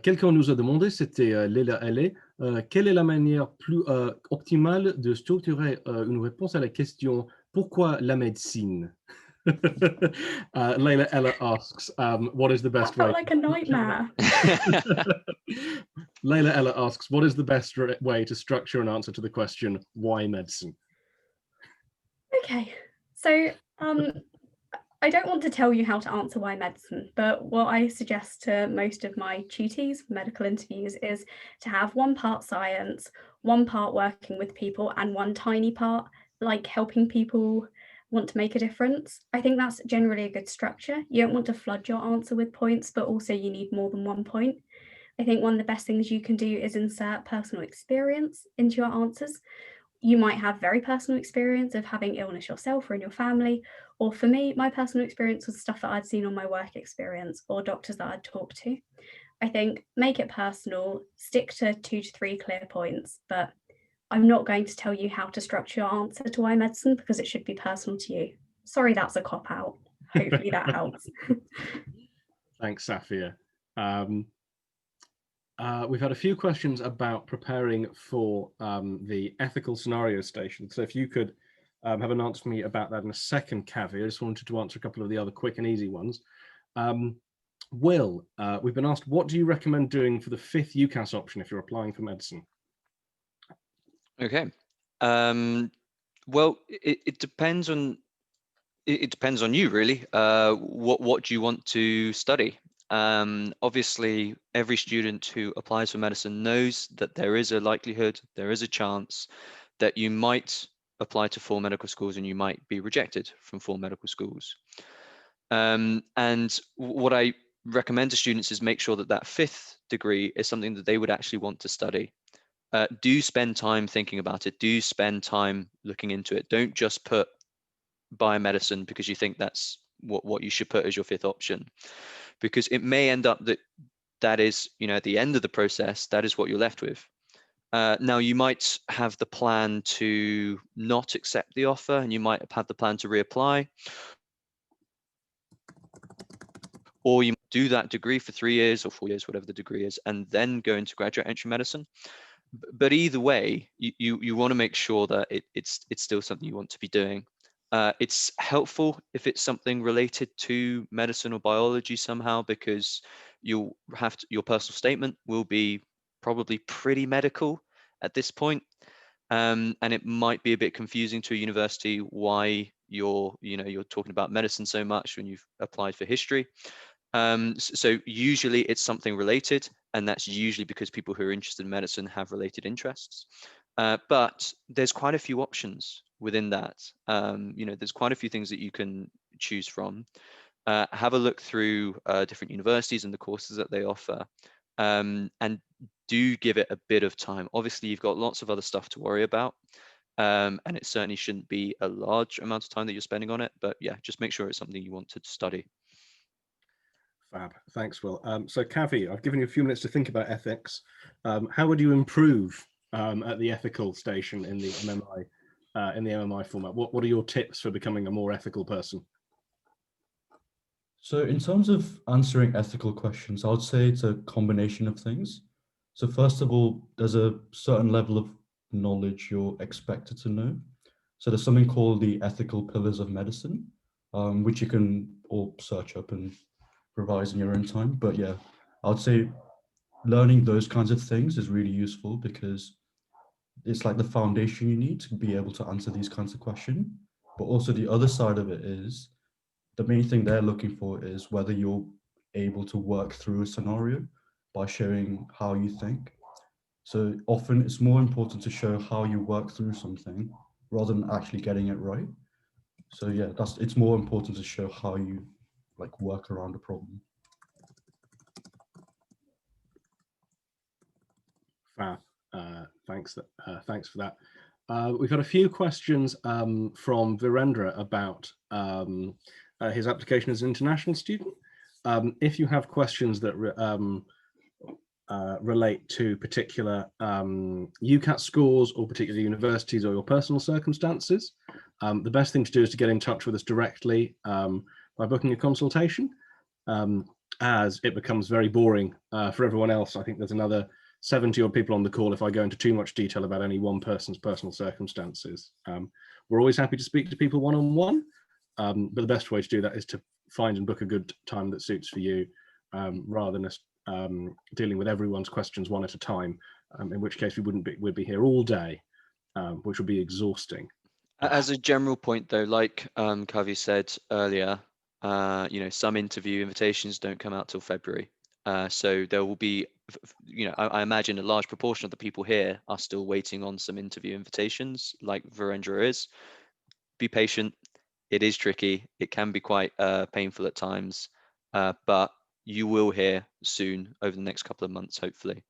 Quelqu'un nous a demandé, c'était Leila L. Quelle est la manière plus optimale de structurer une réponse à la question « Pourquoi la médecine ?» Leila Ella asks, what is the best way? That felt like a nightmare. Leila Ella asks, what is the best way to structure an answer to the question, why medicine? Okay, so I don't want to tell you how to answer why medicine, but what I suggest to most of my tutees for medical interviews is to have 1 part science, 1 part working with people, and 1 tiny part like helping people want to make a difference. I think that's generally a good structure. You don't want to flood your answer with points, but also you need more than 1 point. I think one of the best things you can do is insert personal experience into your answers. You might have very personal experience of having illness yourself or in your family, or for me, my personal experience was stuff that I'd seen on my work experience or doctors that I'd talked to. I think make it personal, stick to 2 to 3 clear points, but I'm not going to tell you how to structure your answer to why medicine because it should be personal to you. Sorry, that's a cop-out. Hopefully that helps. Thanks, Safia. We've had a few questions about preparing for the ethical scenario station. So if you could have an answer for me about that in a second, Kavi. I just wanted to answer a couple of the other quick and easy ones. Will, we've been asked, what do you recommend doing for the 5th Ucas option if you're applying for medicine? Okay. Well, it depends on you really. What do you want to study? Obviously, every student who applies for medicine knows that there is a likelihood, there is a chance that you might apply to 4 medical schools and you might be rejected from 4 medical schools. And what I recommend to students is make sure that that 5th degree is something that they would actually want to study. Do spend time thinking about it. Do spend time looking into it. Don't just put biomedicine because you think that's what you should put as your 5th option, because it may end up that is, at the end of the process, that is what you're left with. Now, you might have the plan to not accept the offer, and you might have the plan to reapply, or you do that degree for 3 years or 4 years, whatever the degree is, and then go into graduate entry medicine. But either way, you want to make sure that it's still something you want to be doing. It's helpful if it's something related to medicine or biology somehow, because you'll have to, your personal statement will be probably pretty medical at this point. And it might be a bit confusing to a university why you're talking about medicine so much when you've applied for history. So usually it's something related, and that's usually because people who are interested in medicine have related interests. But there's quite a few options within that. There's quite a few things that you can choose from. Have a look through different universities and the courses that they offer, and do give it a bit of time. Obviously, you've got lots of other stuff to worry about, and it certainly shouldn't be a large amount of time that you're spending on it. But yeah, just make sure it's something you want to study. Fab. Thanks, Will. So Kavi, I've given you a few minutes to think about ethics. How would you improve at the ethical station in the MMI format? What are your tips for becoming a more ethical person? So in terms of answering ethical questions, I would say it's a combination of things. So first of all, there's a certain level of knowledge you're expected to know. So there's something called the ethical pillars of medicine, which you can all search up and revise in your own time. But yeah, I would say learning those kinds of things is really useful because it's like the foundation you need to be able to answer these kinds of questions. But also the other side of it is, the main thing they're looking for is whether you're able to work through a scenario by showing how you think. So often it's more important to show how you work through something rather than actually getting it right. So yeah, it's more important to show how you like work around a problem. Fab. Thanks for that. We've had a few questions from Virendra about his application as an international student. If you have questions that relate to particular Ucat scores or particular universities or your personal circumstances, the best thing to do is to get in touch with us directly by booking a consultation, as it becomes very boring for everyone else. I think there's another 70 odd people on the call if I go into too much detail about any one person's personal circumstances. We're always happy to speak to people one-on-one, but the best way to do that is to find and book a good time that suits for you, rather than us dealing with everyone's questions one at a time, in which case we'd be here all day, which would be exhausting. As a general point though, like Kavi said earlier, some interview invitations don't come out till February. So there will be, I imagine a large proportion of the people here are still waiting on some interview invitations, like Virendra is. Be patient. It is tricky. It can be quite painful at times, but you will hear soon over the next couple of months, hopefully.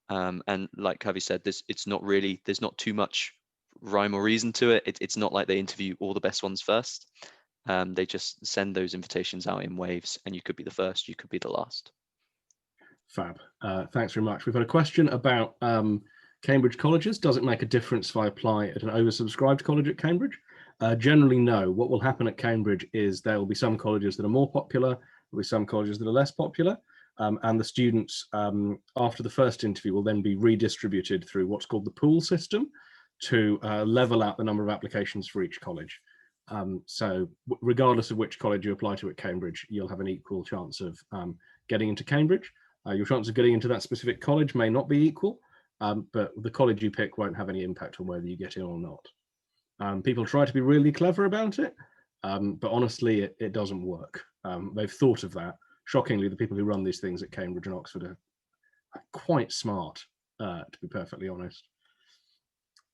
And like Kavi said, there's not too much rhyme or reason to it. It's not like they interview all the best ones first. They just send those invitations out in waves, and you could be the first, you could be the last. Fab. Thanks very much. We've got a question about Cambridge colleges. Does it make a difference if I apply at an oversubscribed college at Cambridge? Generally, no. What will happen at Cambridge is there will be some colleges that are more popular, there will be some colleges that are less popular, and the students after the first interview will then be redistributed through what's called the pool system to level out the number of applications for each college. So regardless of which college you apply to at Cambridge, you'll have an equal chance of getting into Cambridge. Your chance of getting into that specific college may not be equal, but the college you pick won't have any impact on whether you get in or not. People try to be really clever about it, but honestly, it doesn't work. They've thought of that. Shockingly, the people who run these things at Cambridge and Oxford are quite smart, to be perfectly honest.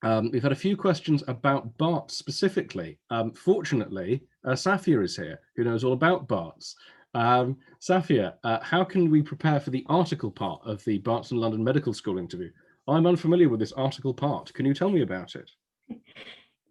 We've had a few questions about BARTs specifically. Fortunately, Safia is here, who knows all about BARTs. Safia, how can we prepare for the article part of the Barts and London Medical School interview? I'm unfamiliar with this article part. Can you tell me about it?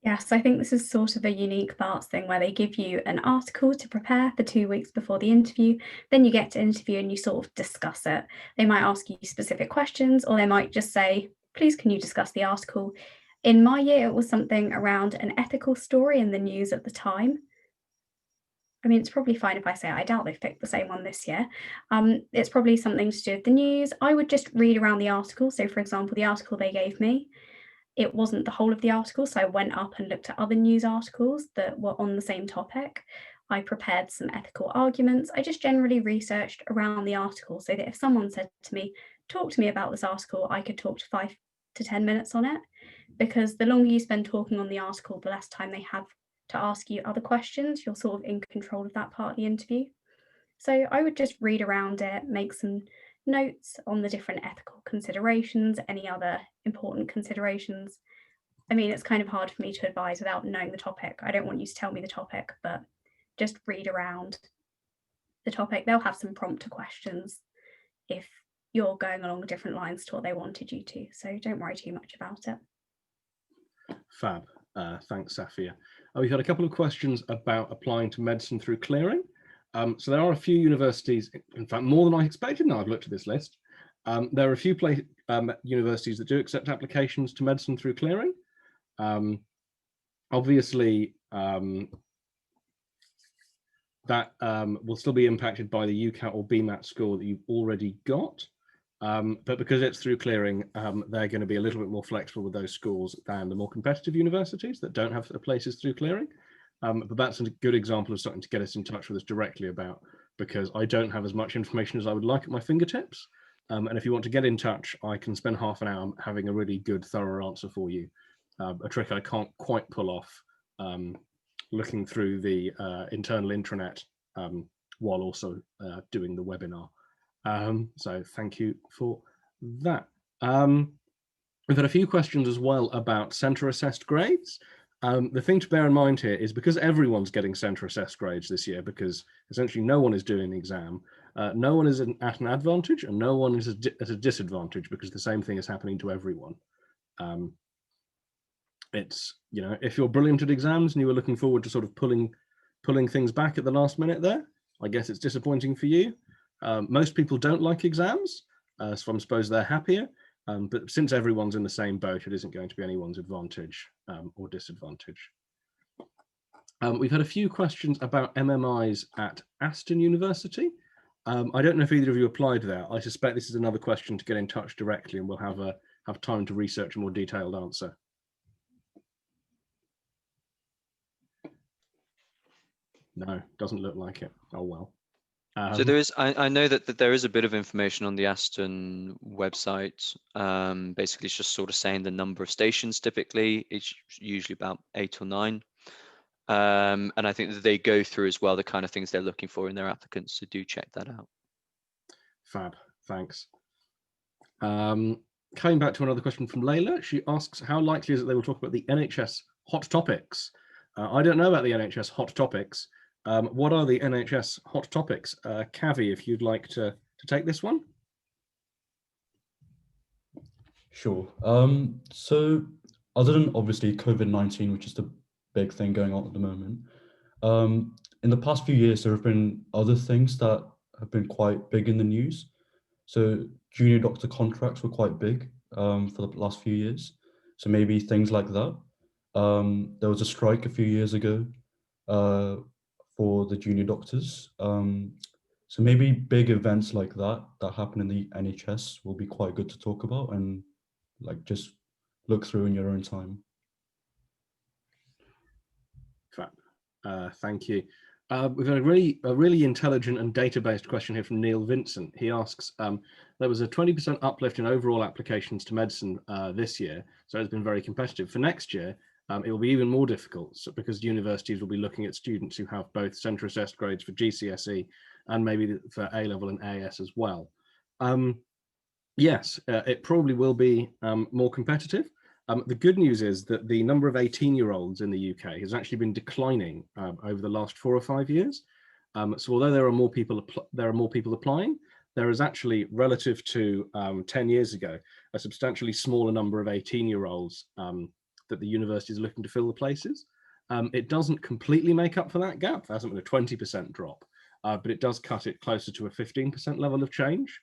Yes, I think this is sort of a unique Barts thing where they give you an article to prepare for 2 weeks before the interview. Then you get to interview and you sort of discuss it. They might ask you specific questions, or they might just say, please, can you discuss the article? In my year, it was something around an ethical story in the news at the time. I mean, it's probably fine if I say I doubt they've picked the same one this year. It's probably something to do with the news. I would just read around the article. So for example, the article they gave me, it wasn't the whole of the article. So I went up and looked at other news articles that were on the same topic. I prepared some ethical arguments. I just generally researched around the article so that if someone said to me, talk to me about this article, I could talk to 5 to 10 minutes on it. Because the longer you spend talking on the article, the less time they have to ask you other questions. You're sort of in control of that part of the interview. So I would just read around it, make some notes on the different ethical considerations, any other important considerations. I mean, it's kind of hard for me to advise without knowing the topic. I don't want you to tell me the topic, but just read around the topic. They'll have some prompter questions if you're going along different lines to what they wanted you to. So don't worry too much about it. Fab. Thanks, Safia. We've had a couple of questions about applying to medicine through clearing. So there are a few universities, in fact, more than I expected now I've looked at this list. There are a few universities that do accept applications to medicine through clearing. Obviously, that will still be impacted by the Ucat or Bmat score that you've already got. But because it's through clearing, they're going to be a little bit more flexible with those scores than the more competitive universities that don't have places through clearing. But that's a good example of something to get us in touch with us directly about, because I don't have as much information as I would like at my fingertips. And if you want to get in touch, I can spend half an hour having a really good, thorough answer for you. A trick I can't quite pull off looking through the internal intranet while also doing the webinar. So thank you for that. We've had a few questions as well about centre assessed grades. The thing to bear in mind here is because everyone's getting centre assessed grades this year, because essentially no one is doing the exam, no one is at an advantage and no one is at a disadvantage, because the same thing is happening to everyone. It's, you know, if you're brilliant at exams and you were looking forward to sort of pulling things back at the last minute there, I guess it's disappointing for you. Most people don't like exams, so I suppose they're happier. But since everyone's in the same boat, it isn't going to be anyone's advantage or disadvantage. We've had a few questions about MMIs at Aston University. I don't know if either of you applied there. I suspect this is another question to get in touch directly, and we'll have time to research a more detailed answer. No, doesn't look like it. Oh well. So there is, I know that there is a bit of information on the Aston website. Basically, it's just sort of saying the number of stations. Typically, it's usually about 8 or 9. And I think that they go through as well the kind of things they're looking for in their applicants. So do check that out. Fab, thanks. Coming back to another question from Layla, she asks, how likely is it they will talk about the NHS Hot Topics? I don't know about the NHS Hot Topics. What are the NHS Hot Topics? Kavi, if you'd like to take this one. Sure. So other than obviously COVID-19, which is the big thing going on at the moment, in the past few years, there have been other things that have been quite big in the news. So junior doctor contracts were quite big for the last few years. So maybe things like that. There was a strike a few years ago for the junior doctors. So maybe big events like that happen in the NHS will be quite good to talk about and like just look through in your own time. Thank you. We've got a really intelligent and data-based question here from Neil Vincent. He asks, there was a 20% uplift in overall applications to medicine this year, so it's been very competitive. For next year, it will be even more difficult because universities will be looking at students who have both centre assessed grades for GCSE and maybe for A-level and AS as well. Yes, it probably will be more competitive. The good news is that the number of 18-year-olds in the UK has actually been declining over the last 4 or 5 years. So although there are more people applying, there is actually, relative to 10 years ago, a substantially smaller number of 18-year-olds that the university is looking to fill the places. It doesn't completely make up for that gap. There hasn't been a 20% drop, but it does cut it closer to a 15% level of change.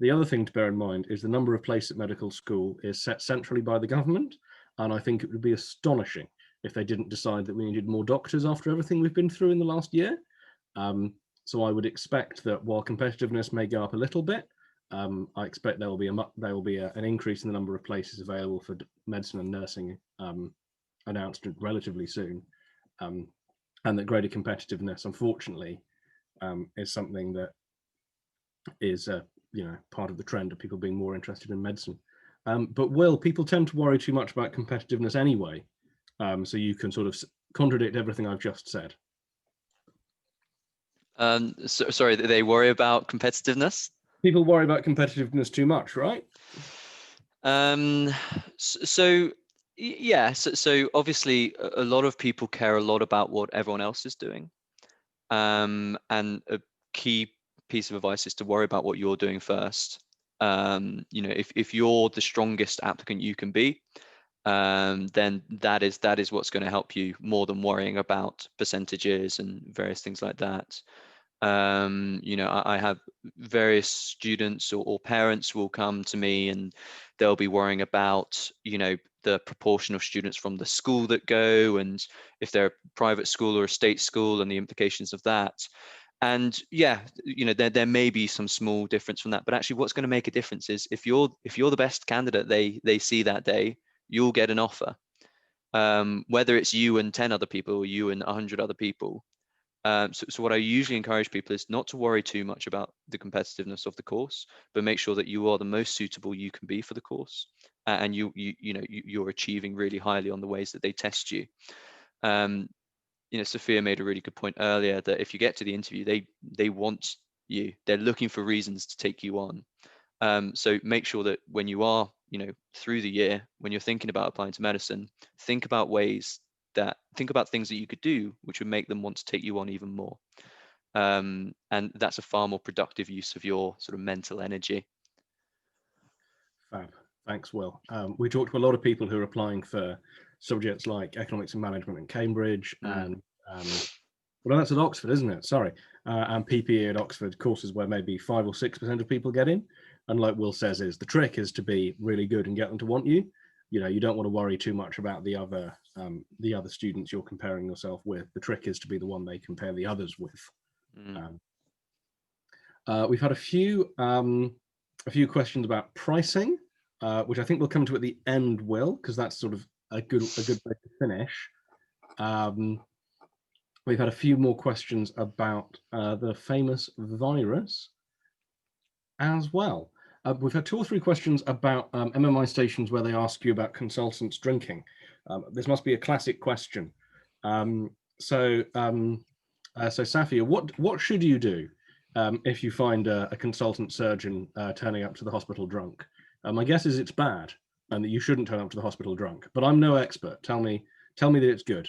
The other thing to bear in mind is the number of places at medical school is set centrally by the government, and I think it would be astonishing if they didn't decide that we needed more doctors after everything we've been through in the last year. So I would expect that while competitiveness may go up a little bit, I expect there will be an increase in the number of places available for medicine and nursing announced relatively soon, and that greater competitiveness, unfortunately, is something that is part of the trend of people being more interested in medicine. But Will, people tend to worry too much about competitiveness anyway, so you can sort of contradict everything I've just said. Sorry, they worry about competitiveness? People worry about competitiveness too much, right? So obviously a lot of people care a lot about what everyone else is doing. And a key piece of advice is to worry about what you're doing first. If you're the strongest applicant you can be, then that is what's going to help you more than worrying about percentages and various things like that. I have various students or parents will come to me and they'll be worrying about, the proportion of students from the school that go, and if they're a private school or a state school and the implications of that. And yeah, there may be some small difference from that, but actually what's going to make a difference is if you're the best candidate they see that day, you'll get an offer. Whether it's you and 10 other people or you and 100 other people. So what I usually encourage people is not to worry too much about the competitiveness of the course, but make sure that you are the most suitable you can be for the course, and you're achieving really highly on the ways that they test you. Sophia made a really good point earlier that if you get to the interview, they want you. They're looking for reasons to take you on. So make sure that when you are, through the year, when you're thinking about applying to medicine, think about things that you could do which would make them want to take you on even more. And that's a far more productive use of your sort of mental energy. Fab. Thanks, Will. We talked to a lot of people who are applying for subjects like economics and management in Cambridge and well, that's at Oxford, isn't it? Sorry. And PPE at Oxford, courses where maybe 5 or 6% of people get in. And like Will says, the trick is to be really good and get them to want you. You don't want to worry too much about the other students you're comparing yourself with. The trick is to be the one they compare the others with. We've had a few questions about pricing, which I think we'll come to at the end, Will, because that's sort of a good place to finish. We've had a few more questions about the famous virus as well. We've had 2 or 3 questions about MMI stations where they ask you about consultants drinking. This must be a classic question. So Safia, what should you do if you find a consultant surgeon turning up to the hospital drunk? My guess is it's bad and that you shouldn't turn up to the hospital drunk, but I'm no expert. Tell me that it's good.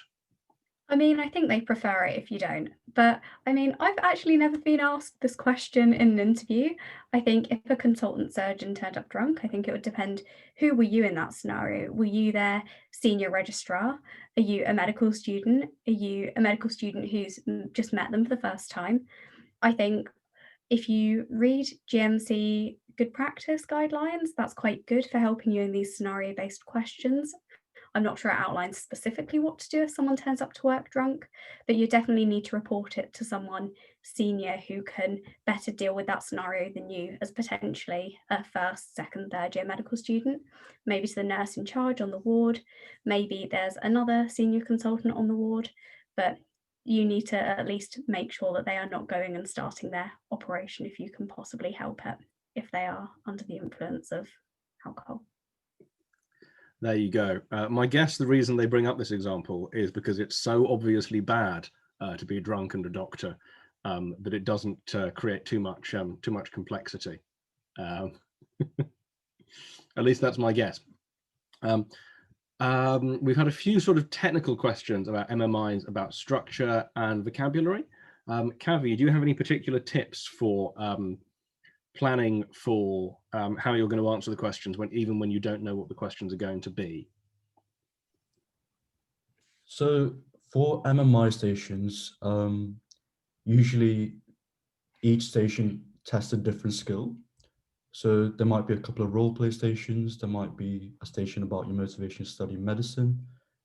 I mean, I think they prefer it if you don't. But I mean, I've actually never been asked this question in an interview. I think if a consultant surgeon turned up drunk, I think it would depend, who were you in that scenario? Were you their senior registrar? Are you a medical student? Are you a medical student who's just met them for the first time? I think if you read GMC good practice guidelines, that's quite good for helping you in these scenario-based questions. I'm not sure it outlines specifically what to do if someone turns up to work drunk, but you definitely need to report it to someone senior who can better deal with that scenario than you, as potentially a first, second, third year medical student, maybe to the nurse in charge on the ward, maybe there's another senior consultant on the ward, but you need to at least make sure that they are not going and starting their operation if you can possibly help it, if they are under the influence of alcohol. There you go. My guess the reason they bring up this example is because it's so obviously bad to be drunk and a doctor that it doesn't create too much complexity. At least that's my guess. We've had a few sort of technical questions about MMIs, about structure and vocabulary. Kavi, do you have any particular tips for planning for how you're going to answer the questions even when you don't know what the questions are going to be? So for MMI stations, usually each station tests a different skill. So there might be a couple of role play stations, there might be a station about your motivation to study medicine,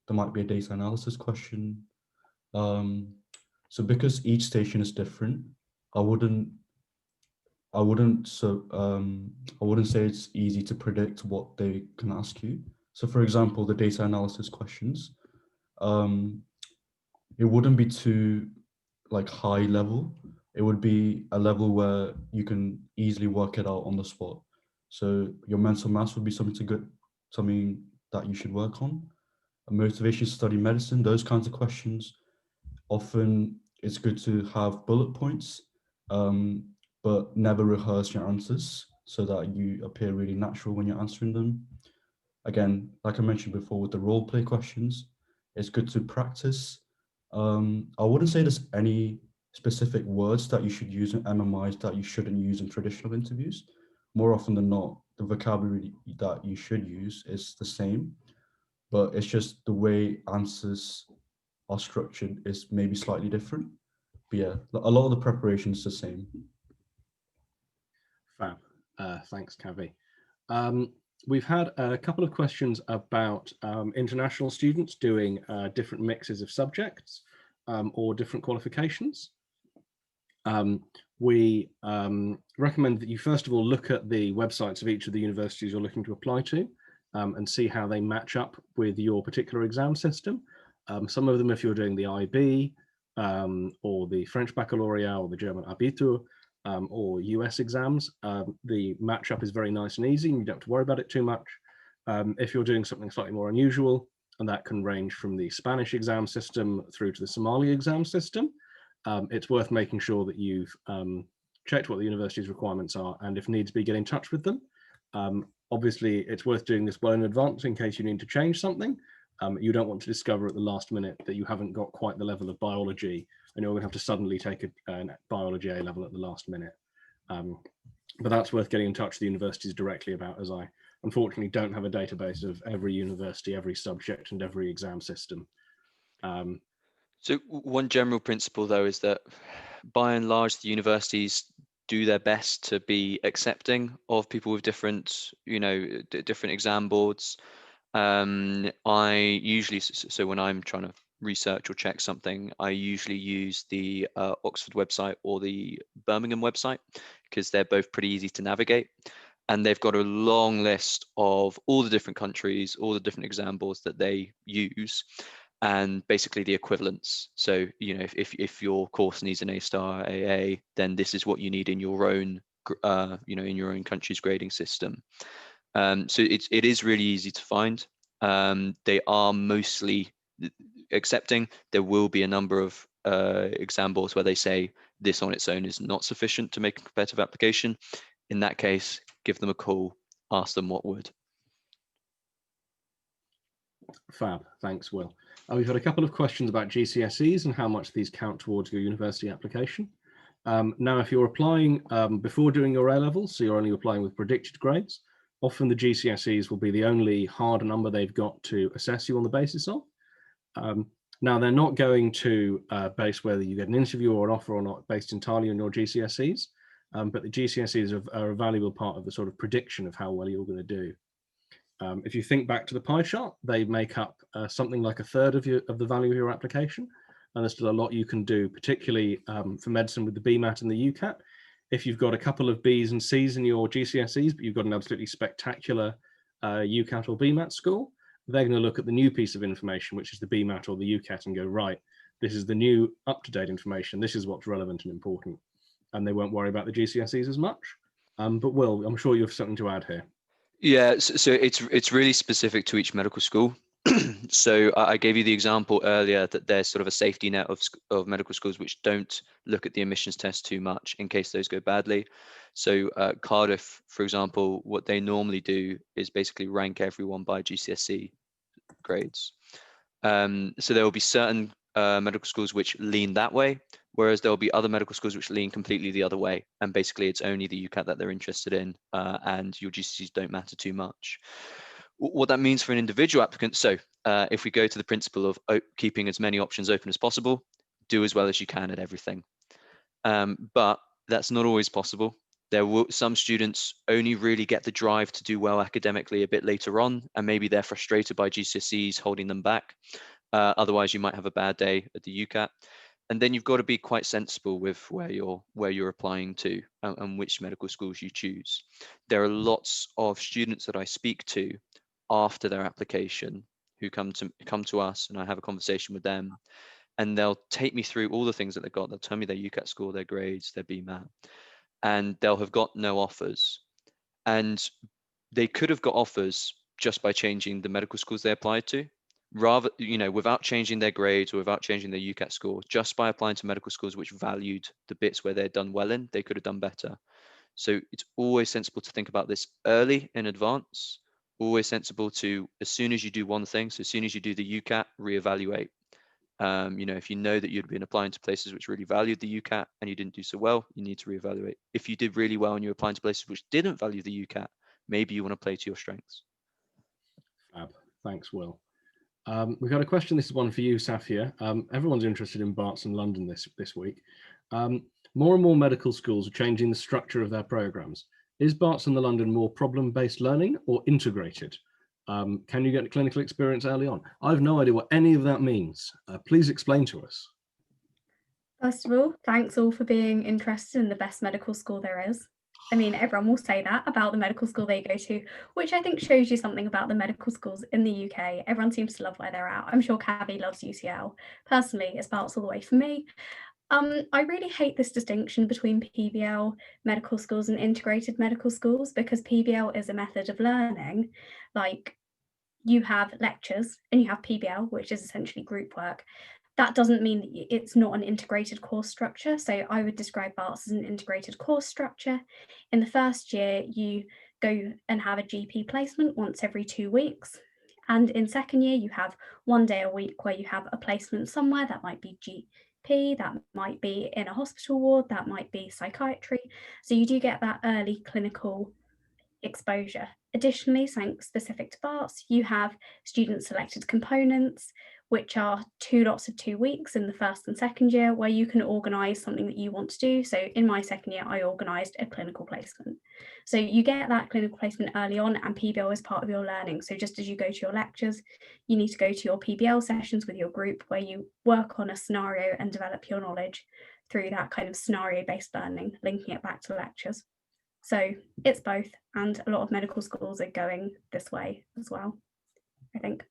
there might be a data analysis question. So because each station is different, I wouldn't say it's easy to predict what they can ask you. So for example, the data analysis questions, it wouldn't be too like high level. It would be a level where you can easily work it out on the spot. So your mental maths would be something that you should work on. A motivation to study medicine, those kinds of questions. Often it's good to have bullet points, but never rehearse your answers so that you appear really natural when you're answering them. Again, like I mentioned before with the role play questions, it's good to practice. I wouldn't say there's any specific words that you should use in MMIs that you shouldn't use in traditional interviews. More often than not, the vocabulary that you should use is the same, but it's just the way answers are structured is maybe slightly different. But yeah, a lot of the preparation is the same. Fab. Thanks, Kavi. We've had a couple of questions about international students doing different mixes of subjects or different qualifications. We recommend that you first of all look at the websites of each of the universities you're looking to apply to and see how they match up with your particular exam system. Some of them, if you're doing the IB or the French Baccalaureate or the German Abitur, or US exams, the matchup is very nice and easy and you don't have to worry about it too much. If you're doing something slightly more unusual, and that can range from the Spanish exam system through to the Somali exam system, it's worth making sure that you've checked what the university's requirements are, and if needs be, get in touch with them. Obviously, it's worth doing this well in advance in case you need to change something. You don't want to discover at the last minute that you haven't got quite the level of biology and you're going to have to suddenly take a biology A level at the last minute. But that's worth getting in touch with the universities directly about, as I unfortunately don't have a database of every university, every subject and every exam system. So one general principle though is that by and large the universities do their best to be accepting of people with different, different exam boards. I usually, so when I'm trying to research or check something, I usually use the Oxford website or the Birmingham website because they're both pretty easy to navigate. And they've got a long list of all the different countries, all the different exam boards that they use, and basically the equivalents. So, if your course needs an A-star, AA, then this is what you need in your own, in your own country's grading system. So it is really easy to find. They are mostly accepting. There will be a number of exam boards where they say this on its own is not sufficient to make a competitive application. In that case, give them a call, ask them what would. Fab, thanks, Will. We've had a couple of questions about GCSEs and how much these count towards your university application. Now, if you're applying before doing your A-levels, so you're only applying with predicted grades, often the GCSEs will be the only hard number they've got to assess you on the basis of. Now, they're not going to base whether you get an interview or an offer or not based entirely on your GCSEs, but the GCSEs are a valuable part of the sort of prediction of how well you're going to do. If you think back to the pie chart, they make up something like a third of the value of your application, and there's still a lot you can do, particularly for medicine with the Bmat and the Ucat. If you've got a couple of Bs and Cs in your GCSEs, but you've got an absolutely spectacular Ucat or Bmat score, they're going to look at the new piece of information, which is the Bmat or the Ucat, and go, right, this is the new up-to-date information. This is what's relevant and important. And they won't worry about the GCSEs as much. But Will, I'm sure you have something to add here. Yeah, so it's really specific to each medical school. So I gave you the example earlier that there's sort of a safety net of medical schools which don't look at the admissions test too much in case those go badly. So Cardiff, for example, what they normally do is basically rank everyone by GCSE grades. So there will be certain medical schools which lean that way, whereas there will be other medical schools which lean completely the other way. And basically it's only the Ucat that they're interested in, and your GCSEs don't matter too much. What that means for an individual applicant, so if we go to the principle of keeping as many options open as possible, do as well as you can at everything. But that's not always possible. Some students only really get the drive to do well academically a bit later on, and maybe they're frustrated by GCSEs holding them back. Otherwise, you might have a bad day at the Ucat. And then you've got to be quite sensible with where you're applying to and which medical schools you choose. There are lots of students that I speak to after their application who come to us, and I have a conversation with them, and they'll take me through all the things that they've got. They'll tell me their Ucat score, their grades, their Bmat, and they'll have got no offers. And they could have got offers just by changing the medical schools they applied to, rather, without changing their grades or without changing their Ucat score, just by applying to medical schools which valued the bits where they'd done well in, they could have done better. So it's always sensible to think about this early in advance, always sensible to, as soon as you do one thing, so as soon as you do the Ucat, reevaluate. If you know that you'd been applying to places which really valued the Ucat and you didn't do so well, you need to reevaluate. If you did really well and you're applying to places which didn't value the Ucat, maybe you want to play to your strengths. Fab. Thanks, Will. We've got a question. This is one for you, Safia. Everyone's interested in Barts and London this week. More and more medical schools are changing the structure of their programs. Is Barts and the London more problem-based learning or integrated? Can you get clinical experience early on? I have no idea what any of that means. Please explain to us. First of all, thanks all for being interested in the best medical school there is. I mean, everyone will say that about the medical school they go to, which I think shows you something about the medical schools in the UK. Everyone seems to love where they're at. I'm sure Cabby loves UCL. Personally, it's Barts all the way for me. I really hate this distinction between PBL medical schools and integrated medical schools, because PBL is a method of learning. Like, you have lectures and you have PBL, which is essentially group work. That doesn't mean that it's not an integrated course structure. So I would describe Barts as an integrated course structure. In the first year, you go and have a GP placement once every 2 weeks. And in second year, you have 1 day a week where you have a placement somewhere. That might be GP, that might be in a hospital ward, that might be psychiatry. So you do get that early clinical exposure. Additionally, something specific to Barts, you have student selected components, which are 2 lots of 2 weeks in the first and second year, where you can organise something that you want to do. So in my second year, I organised a clinical placement. So you get that clinical placement early on, and PBL is part of your learning. So just as you go to your lectures, you need to go to your PBL sessions with your group, where you work on a scenario and develop your knowledge through that kind of scenario-based learning, linking it back to lectures. So it's both, and a lot of medical schools are going this way as well, I think.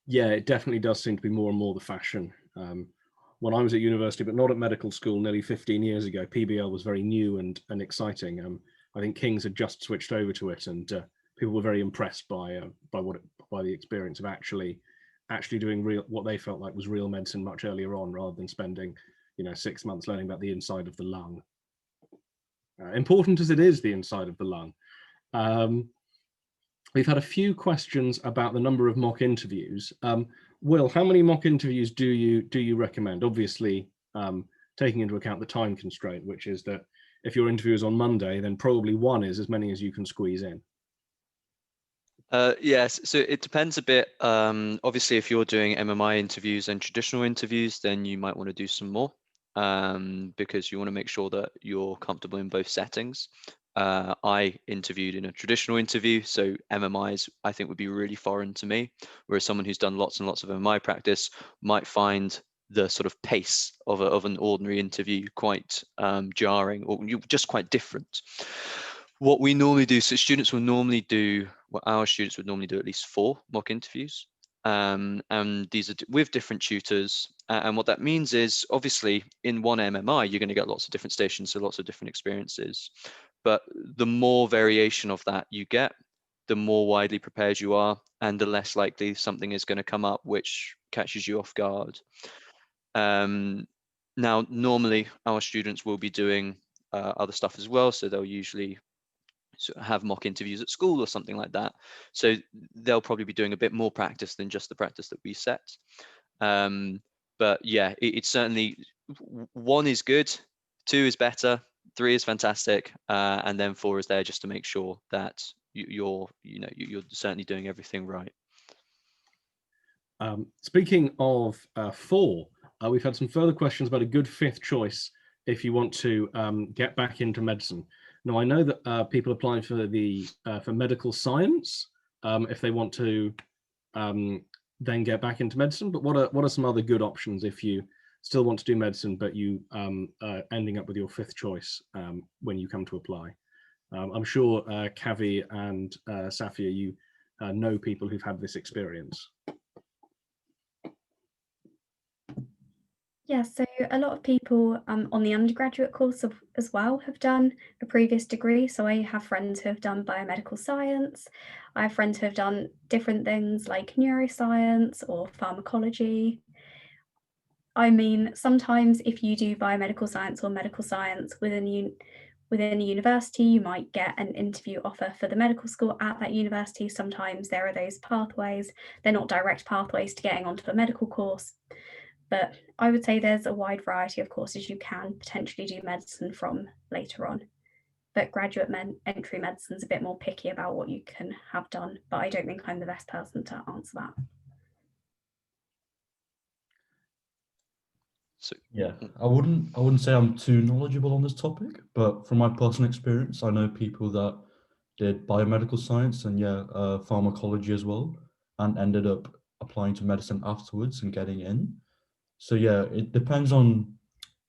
Yeah, it definitely does seem to be more and more the fashion. When I was at university, but not at medical school, nearly 15 years ago, PBL was very new and exciting. I think King's had just switched over to it, and people were very impressed by the experience of actually doing what they felt like was real medicine much earlier on, rather than spending 6 months learning about the inside of the lung. Important as it is, the inside of the lung. We've had a few questions about the number of mock interviews. Will, how many mock interviews do you recommend? Obviously, taking into account the time constraint, which is that if your interview is on Monday, then probably one is as many as you can squeeze in. Yes, so it depends a bit. Obviously, if you're doing MMI interviews and traditional interviews, then you might want to do some more, because you want to make sure that you're comfortable in both settings. I interviewed in a traditional interview, so MMIs I think would be really foreign to me, whereas someone who's done lots and lots of MMI practice might find the sort of pace of an ordinary interview quite jarring, or just quite different. What we normally do, so students will normally do, well, our students would normally do at least 4 mock interviews. And these are with different tutors. And what that means is, obviously, in one MMI, you're going to get lots of different stations, so lots of different experiences. But the more variation of that you get, the more widely prepared you are, and the less likely something is going to come up which catches you off guard. Now, normally, our students will be doing other stuff as well, so they'll usually have mock interviews at school or something like that. So they'll probably be doing a bit more practice than just the practice that we set. But yeah, it's certainly 1 is good, 2 is better, 3 is fantastic, and then 4 is there just to make sure that you're certainly doing everything right. Speaking of 4, we've had some further questions about a good 5th choice if you want to get back into medicine. Now, I know that people applying for the for medical science, if they want to then get back into medicine, but what are some other good options if you still want to do medicine, but you ending up with your fifth choice when you come to apply? I'm sure Kavi and Safia, you know people who've had this experience. Yeah, so a lot of people on the undergraduate course as well have done a previous degree. So I have friends who have done biomedical science. I have friends who have done different things like neuroscience or pharmacology. I mean, sometimes if you do biomedical science or medical science within a university, you might get an interview offer for the medical school at that university. Sometimes there are those pathways. They're not direct pathways to getting onto the medical course. But I would say there's a wide variety of courses you can potentially do medicine from later on. But graduate entry medicine's a bit more picky about what you can have done, but I don't think I'm the best person to answer that. So Yeah, I wouldn't say I'm too knowledgeable on this topic, but from my personal experience, I know people that did biomedical science and pharmacology as well, and ended up applying to medicine afterwards and getting in. So yeah, it depends on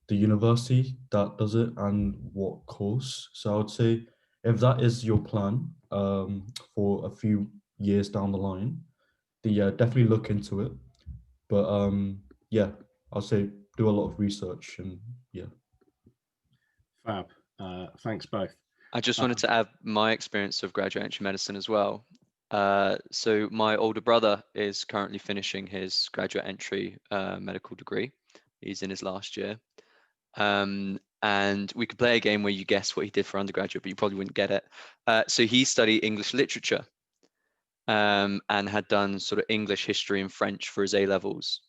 the university that does it and what course. So I would say if that is your plan for a few years down the line, then yeah, definitely look into it. But yeah, I'll say do a lot of research and yeah. Fab. Thanks both. I just wanted to add my experience of graduate entry medicine as well. So my older brother is currently finishing his graduate entry medical degree. He's in his last year. And we could play a game where you guess what he did for undergraduate, but you probably wouldn't get it. So he studied English literature and had done sort of English, history, and French for his A-levels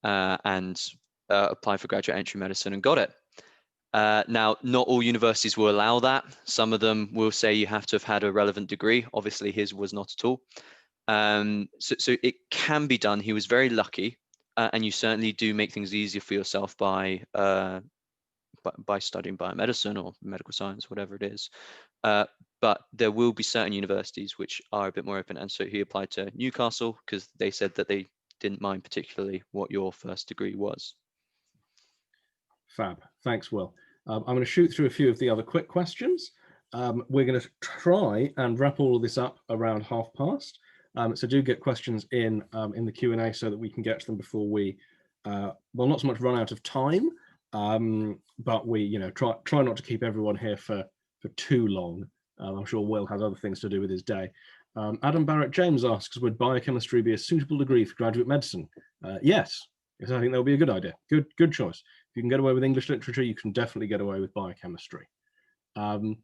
and applied for graduate entry medicine and got it. Now, not all universities will allow that. Some of them will say you have to have had a relevant degree. Obviously, his was not at all. So it can be done. He was very lucky, and you certainly do make things easier for yourself by studying biomedicine or medical science, whatever it is. But there will be certain universities which are a bit more open. And so he applied to Newcastle because they said that they didn't mind particularly what your first degree was. Fab. Thanks, Will. I'm going to shoot through a few of the other quick questions. We're going to try and wrap all of this up around past. So do get questions in the Q&A so that we can get to them before we, well, not so much run out of time, but we, try not to keep everyone here for too long. I'm sure Will has other things to do with his day. Adam Barrett James asks, would biochemistry be a suitable degree for graduate medicine? Yes, I think that would be a good idea. Good choice. If you can get away with English literature, you can definitely get away with biochemistry. Huzaifa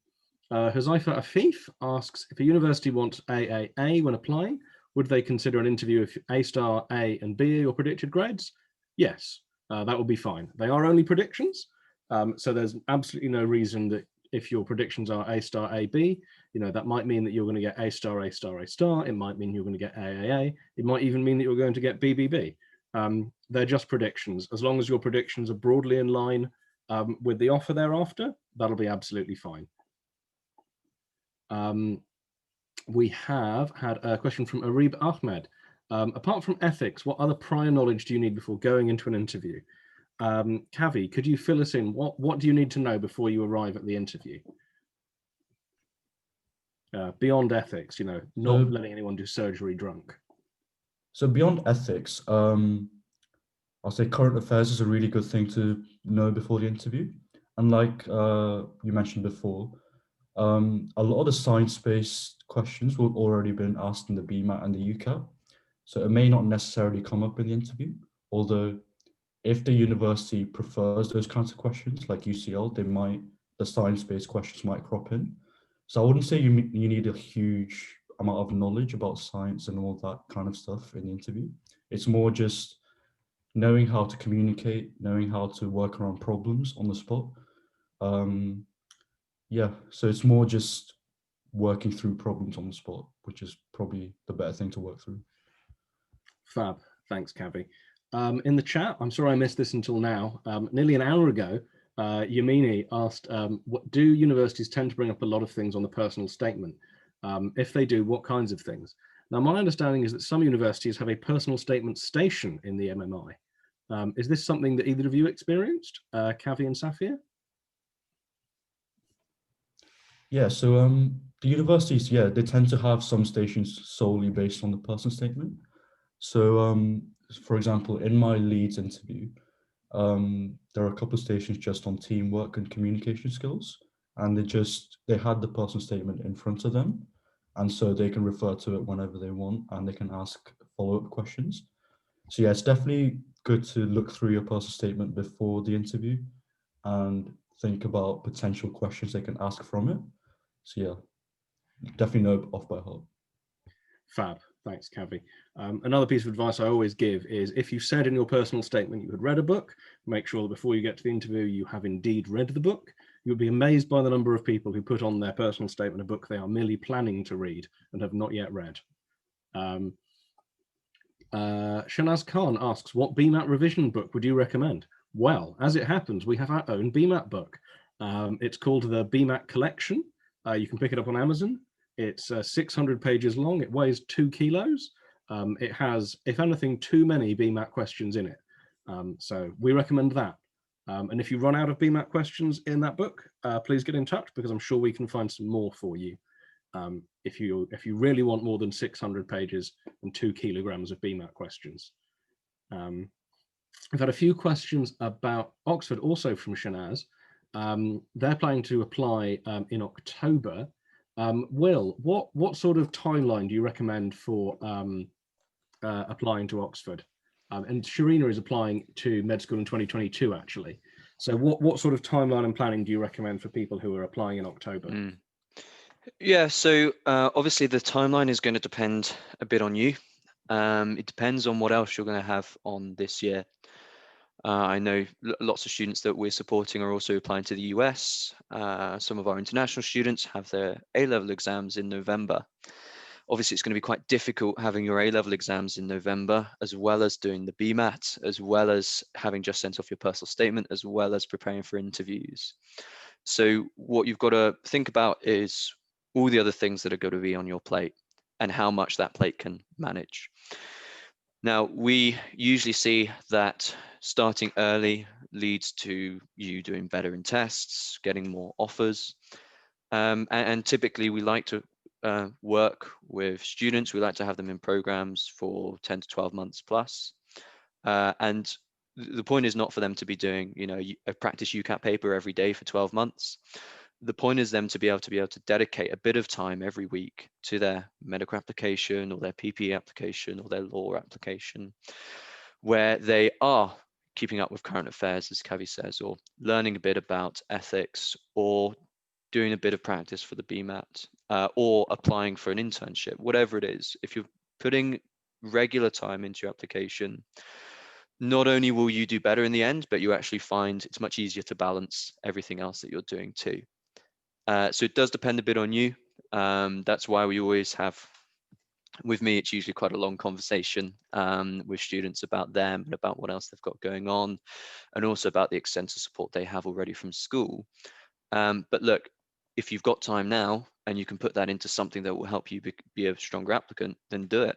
Afif asks, if a university wants AAA when applying, would they consider an interview if A star, A and B are your predicted grades? Yes, that would be fine. They are only predictions. So there's absolutely no reason that if your predictions are A star, A, B, that might mean that you're going to get A star, A star, A star. It might mean you're going to get AAA. It might even mean that you're going to get BBB. They're just predictions. As long as your predictions are broadly in line with the offer thereafter, that'll be absolutely fine. We have had a question from Arib Ahmed. Apart from ethics, what other prior knowledge do you need before going into an interview? Kavi, could you fill us in? What do you need to know before you arrive at the interview? Beyond ethics, not letting anyone do surgery drunk. So beyond ethics, I'll say current affairs is a really good thing to know before the interview. And like you mentioned before, a lot of the science-based questions will already been asked in the Bmat and the Ucat. So it may not necessarily come up in the interview, although if the university prefers those kinds of questions, like UCL, the science-based questions might crop in. So I wouldn't say you need a huge amount of knowledge about science and all that kind of stuff in the interview. It's more just knowing how to communicate, knowing how to work around problems on the spot. Yeah, so it's more just working through problems on the spot, which is probably the better thing to work through. Fab, thanks, Kavi. In the chat, I'm sorry I missed this until now. Nearly an hour ago, Yamini asked, what do universities tend to bring up a lot of things on the personal statement? If they do, what kinds of things? Now, my understanding is that some universities have a personal statement station in the MMI. Is this something that either of you experienced, Kavi and Safia? Yeah, so the universities, yeah, they tend to have some stations solely based on the personal statement. So for example, in my Leeds interview, there are a couple of stations just on teamwork and communication skills, and they had the personal statement in front of them, and so they can refer to it whenever they want, and they can ask follow-up questions. So yeah, it's definitely good to look through your personal statement before the interview and think about potential questions they can ask from it. So yeah, definitely know off by heart. Fab, thanks, Kavi. Another piece of advice I always give is if you said in your personal statement you had read a book, make sure that before you get to the interview you have indeed read the book. You'll be amazed by the number of people who put on their personal statement a book they are merely planning to read and have not yet read. Shanaz Khan asks, what Bmat revision book would you recommend? Well, as it happens, we have our own Bmat book. It's called the Bmat Collection. You can pick it up on Amazon. It's 600 pages long. It weighs 2 kilos. It has, if anything, too many Bmat questions in it. So we recommend that. And if you run out of Bmat questions in that book, please get in touch because I'm sure we can find some more for you. If you really want more than 600 pages and 2 kilograms of Bmat questions. I've had a few questions about Oxford also from Shanaz. They're planning to apply in October. Will, what sort of timeline do you recommend for applying to Oxford? And Sharina is applying to med school in 2022, actually. So what sort of timeline and planning do you recommend for people who are applying in October? Yeah, so obviously the timeline is going to depend a bit on you. It depends on what else you're going to have on this year. I know lots of students that we're supporting are also applying to the US. Some of our international students have their A-level exams in November. Obviously, it's going to be quite difficult having your A-level exams in November, as well as doing the BMAT, as well as having just sent off your personal statement, as well as preparing for interviews. So what you've got to think about is all the other things that are going to be on your plate and how much that plate can manage. Now, we usually see that starting early leads to you doing better in tests, getting more offers. And typically we like to work with students. We like to have them in programs for 10 to 12 months plus. And the point is not for them to be doing, a practice Ucat paper every day for 12 months. The point is them to be able to dedicate a bit of time every week to their medical application or their PPE application or their law application, where they are keeping up with current affairs, as Kavi says, or learning a bit about ethics, or doing a bit of practice for the BMAT, or applying for an internship, whatever it is. If you're putting regular time into your application, not only will you do better in the end, but you actually find it's much easier to balance everything else that you're doing too. So it does depend a bit on you. That's why we always have, with me, it's usually quite a long conversation with students about them and about what else they've got going on, and also about the extensive support they have already from school. But look, if you've got time now and you can put that into something that will help you be a stronger applicant, then do it.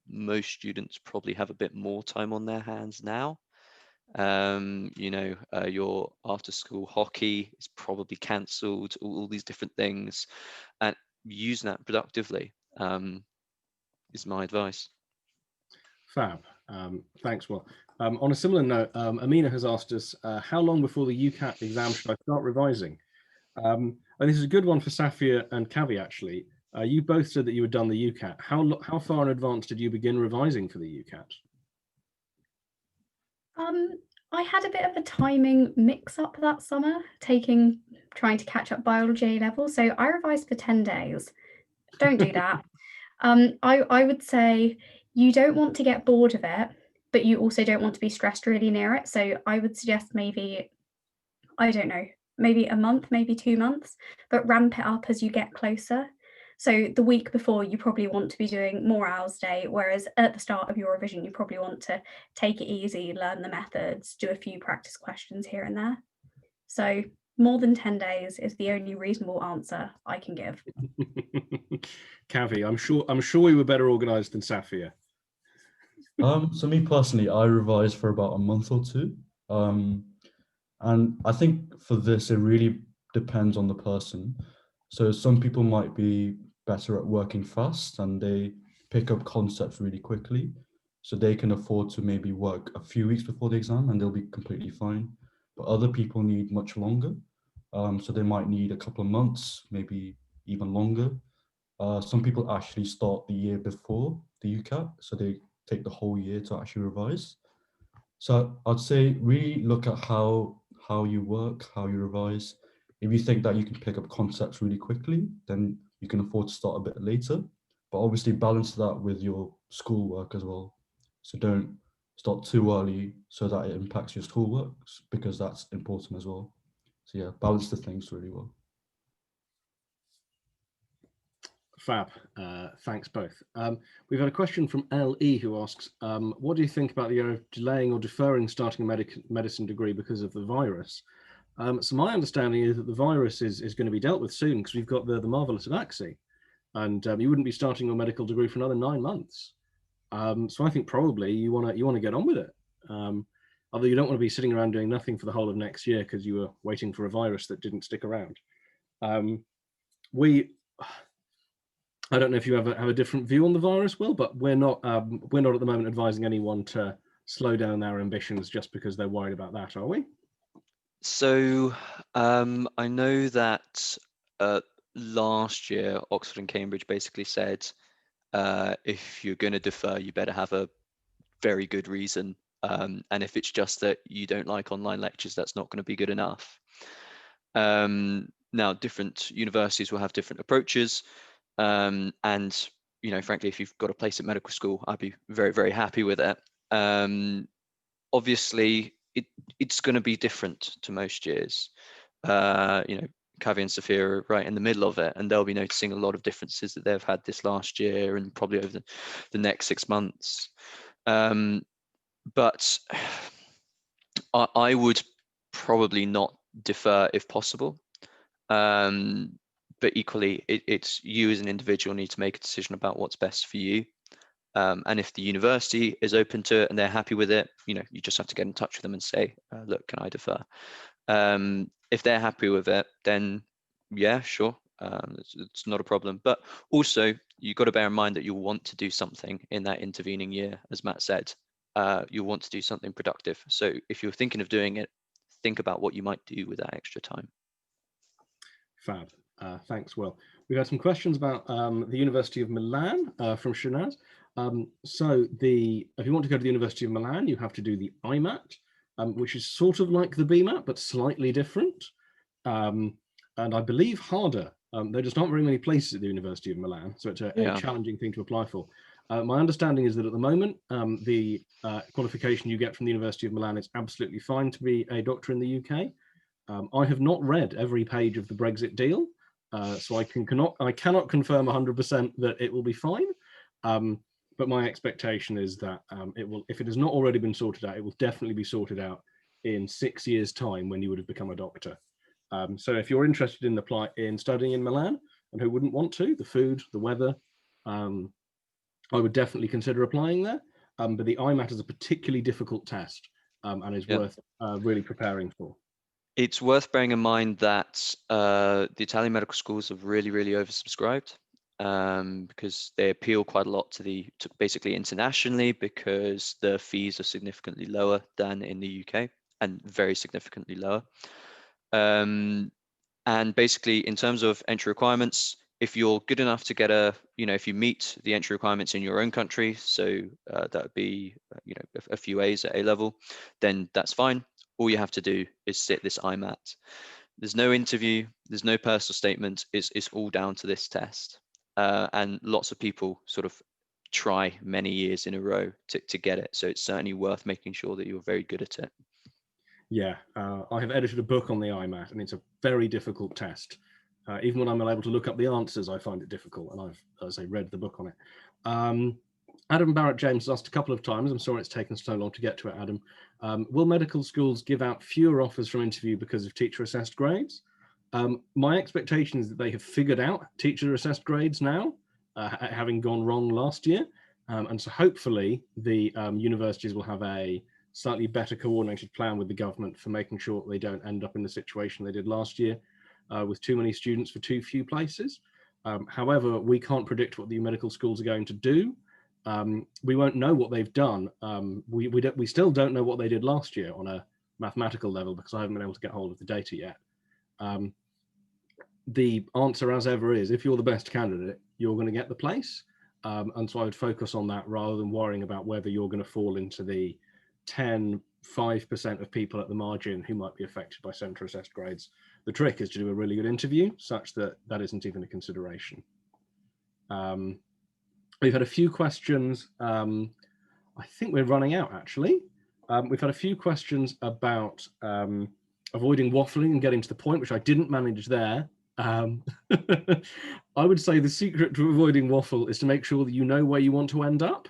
Most students probably have a bit more time on their hands now. Your after school hockey is probably cancelled, all these different things, and use that productively is my advice. Fab. Thanks, Will. On a similar note, Amina has asked us, how long before the Ucat exam should I start revising? And this is a good one for Safia and Kavi, actually. You both said that you had done the Ucat. How far in advance did you begin revising for the Ucat? I had a bit of a timing mix-up that summer, trying to catch up biology A-level. So I revised for 10 days. Don't do that. I would say you don't want to get bored of it, but you also don't want to be stressed really near it. So I would suggest maybe, I don't know, maybe a month, maybe 2 months, but ramp it up as you get closer. So the week before, you probably want to be doing more hours a day, whereas at the start of your revision, you probably want to take it easy, learn the methods, do a few practice questions here and there. So more than 10 days is the only reasonable answer I can give. Kavi, I'm sure we were better organised than Safia. So me personally, I revise for about a month or two. And I think for this, it really depends on the person. So some people might be better at working fast and they pick up concepts really quickly. So they can afford to maybe work a few weeks before the exam and they'll be completely fine. But other people need much longer. So they might need a couple of months, maybe even longer. Some people actually start the year before the Ucat, so they take the whole year to actually revise. So I'd say really look at how you work, how you revise. If you think that you can pick up concepts really quickly, then you can afford to start a bit later. But obviously balance that with your schoolwork as well. So don't start too early so that it impacts your schoolwork, because that's important as well. So yeah, balance the things really well. Fab. Thanks both. We've got a question from LE who asks, what do you think about the idea of delaying or deferring starting a medicine degree because of the virus? So my understanding is that the virus is going to be dealt with soon, because we've got the marvelous vaccine, and you wouldn't be starting your medical degree for another 9 months. So I think probably you want to get on with it. Although you don't want to be sitting around doing nothing for the whole of next year because you were waiting for a virus that didn't stick around. I don't know if you have a different view on the virus, Will, but we're not at the moment advising anyone to slow down their ambitions just because they're worried about that, are we? So I know that last year, Oxford and Cambridge basically said, if you're going to defer, you better have a very good reason. And if it's just that you don't like online lectures, that's not going to be good enough. Now, different universities will have different approaches. And, frankly, if you've got a place at medical school, I'd be very, very happy with it. Obviously, it's going to be different to most years. Kavi and Sophia are right in the middle of it, and they'll be noticing a lot of differences that they've had this last year and probably over the next 6 months. But I would probably not defer if possible. But equally, it's you as an individual need to make a decision about what's best for you. And if the university is open to it and they're happy with it, you just have to get in touch with them and say, look, can I defer? If they're happy with it, then yeah, sure, it's not a problem. But also, you've got to bear in mind that you'll want to do something in that intervening year, as Matt said. You'll want to do something productive. So if you're thinking of doing it, think about what you might do with that extra time. Fab. Thanks, Will. We've had some questions about the University of Milan from Nhs. So if you want to go to the University of Milan, you have to do the IMAT, which is sort of like the Bmat, but slightly different. And I believe harder. There just aren't very many places at the University of Milan, so it's a challenging thing to apply for. My understanding is that at the moment, the qualification you get from the University of Milan is absolutely fine to be a doctor in the UK. I have not read every page of the Brexit deal, so I cannot confirm 100% that it will be fine. But my expectation is that it will, if it has not already been sorted out, it will definitely be sorted out in 6 years' time when you would have become a doctor. So if you're interested in studying in Milan, and who wouldn't want to, the food, the weather, I would definitely consider applying there. But the IMAT is a particularly difficult test and is worth really preparing for. It's worth bearing in mind that the Italian medical schools are really, really oversubscribed because they appeal quite a lot to basically internationally, because the fees are significantly lower than in the UK, and very significantly lower. And basically, in terms of entry requirements, if you're good enough to get if you meet the entry requirements in your own country, so that would be, a few A's at A level, then that's fine. All you have to do is sit this IMAT. There's no interview, there's no personal statement, it's all down to this test. And lots of people sort of try many years in a row to get it. So it's certainly worth making sure that you're very good at it. Yeah, I have edited a book on the IMAT, and it's a very difficult test. Even when I'm able to look up the answers, I find it difficult, and I've, as I say, read the book on it. Adam Barrett James asked a couple of times, I'm sorry it's taken so long to get to it, Adam, will medical schools give out fewer offers from interview because of teacher assessed grades? My expectation is that they have figured out teacher assessed grades now, having gone wrong last year. And so hopefully the universities will have a slightly better coordinated plan with the government for making sure they don't end up in the situation they did last year with too many students for too few places. However, we can't predict what the medical schools are going to do. We won't know what they've done. We still don't know what they did last year on a mathematical level because I haven't been able to get hold of the data yet. The answer, as ever, is if you're the best candidate, you're going to get the place. And so I would focus on that rather than worrying about whether you're going to fall into the 5% of people at the margin who might be affected by centre assessed grades. The trick is to do a really good interview such that that isn't even a consideration. We've had a few questions. I think we're running out, actually. We've had a few questions about avoiding waffling and getting to the point, which I didn't manage there. I would say the secret to avoiding waffle is to make sure that you know where you want to end up.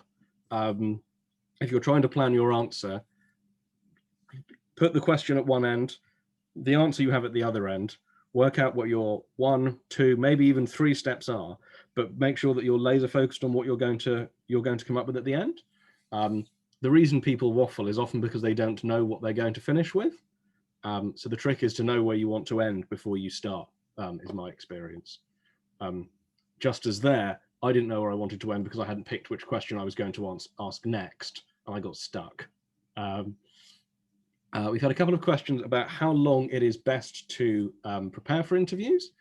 If you're trying to plan your answer, put the question at one end, the answer you have at the other end, work out what your 1, 2, maybe even 3 steps are, but make sure that you're laser focused on what you're going to come up with at the end. The reason people waffle is often because they don't know what they're going to finish with. So the trick is to know where you want to end before you start, is my experience. Just as there, I didn't know where I wanted to end because I hadn't picked which question I was going to ask next, and I got stuck. We've had a couple of questions about how long it is best to prepare for interviews.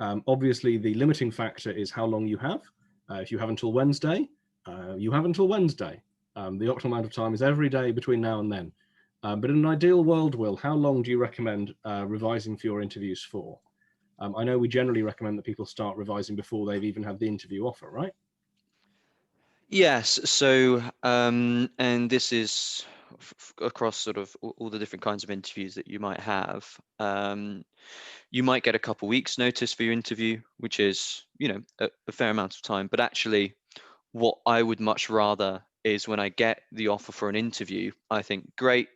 Obviously, the limiting factor is how long you have. If you have until Wednesday, you have until Wednesday. The optimal amount of time is every day between now and then. But in an ideal world, Will, how long do you recommend revising for your interviews for? I know we generally recommend that people start revising before they've even had the interview offer, right? Yes, so and this is across sort of all the different kinds of interviews that you might have. You might get a couple weeks notice for your interview, which is, you know, a fair amount of time. But actually, what I would much rather is when I get the offer for an interview, I think, great,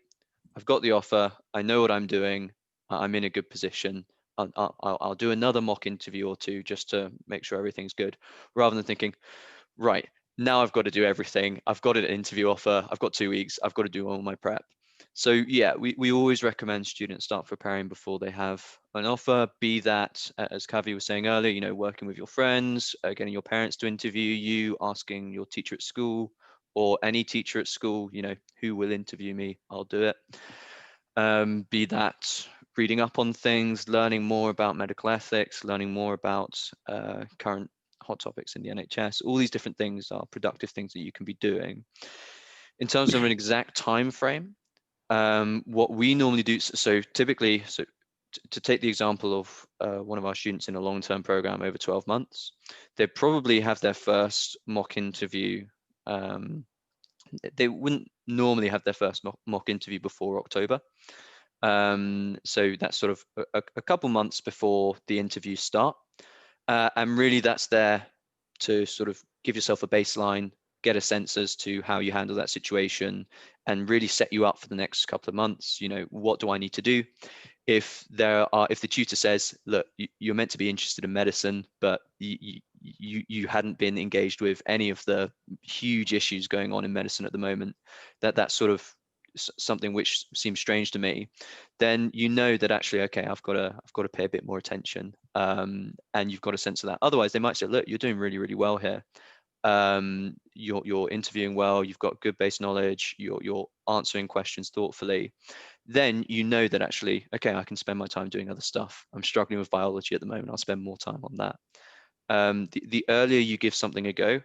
I've got the offer, I know what I'm doing, I'm in a good position. I'll do another mock interview or two just to make sure everything's good, rather than thinking, right, now I've got to do everything. I've got an interview offer. I've got 2 weeks. I've got to do all my prep. So yeah, we always recommend students start preparing before they have an offer, be that, as Kavi was saying earlier, you know, working with your friends, getting your parents to interview you, asking your teacher at school or any teacher at school, you know, who will interview me, I'll do it. Be that reading up on things, learning more about medical ethics, learning more about current hot topics in the NHS. All these different things are productive things that you can be doing. In terms of an exact time frame, what we normally do, so typically, to take the example of one of our students in a long-term program over 12 months, they probably have their first mock interview. They wouldn't normally have their first mock interview before October. So that's sort of a couple months before the interviews start. And really that's there to sort of give yourself a baseline, get a sense as to how you handle that situation, and really set you up for the next couple of months. You know, what do I need to do? If the tutor says, look, you're meant to be interested in medicine, but you hadn't been engaged with any of the huge issues going on in medicine at the moment, that's sort of something which seems strange to me, then you know that actually, okay, I've got to pay a bit more attention, and you've got a sense of that. Otherwise, they might say, look, you're doing really, really well here. You're interviewing well, you've got good base knowledge, you're answering questions thoughtfully. Then you know that actually, okay, I can spend my time doing other stuff. I'm struggling with biology at the moment, I'll spend more time on that. The earlier you give something a go,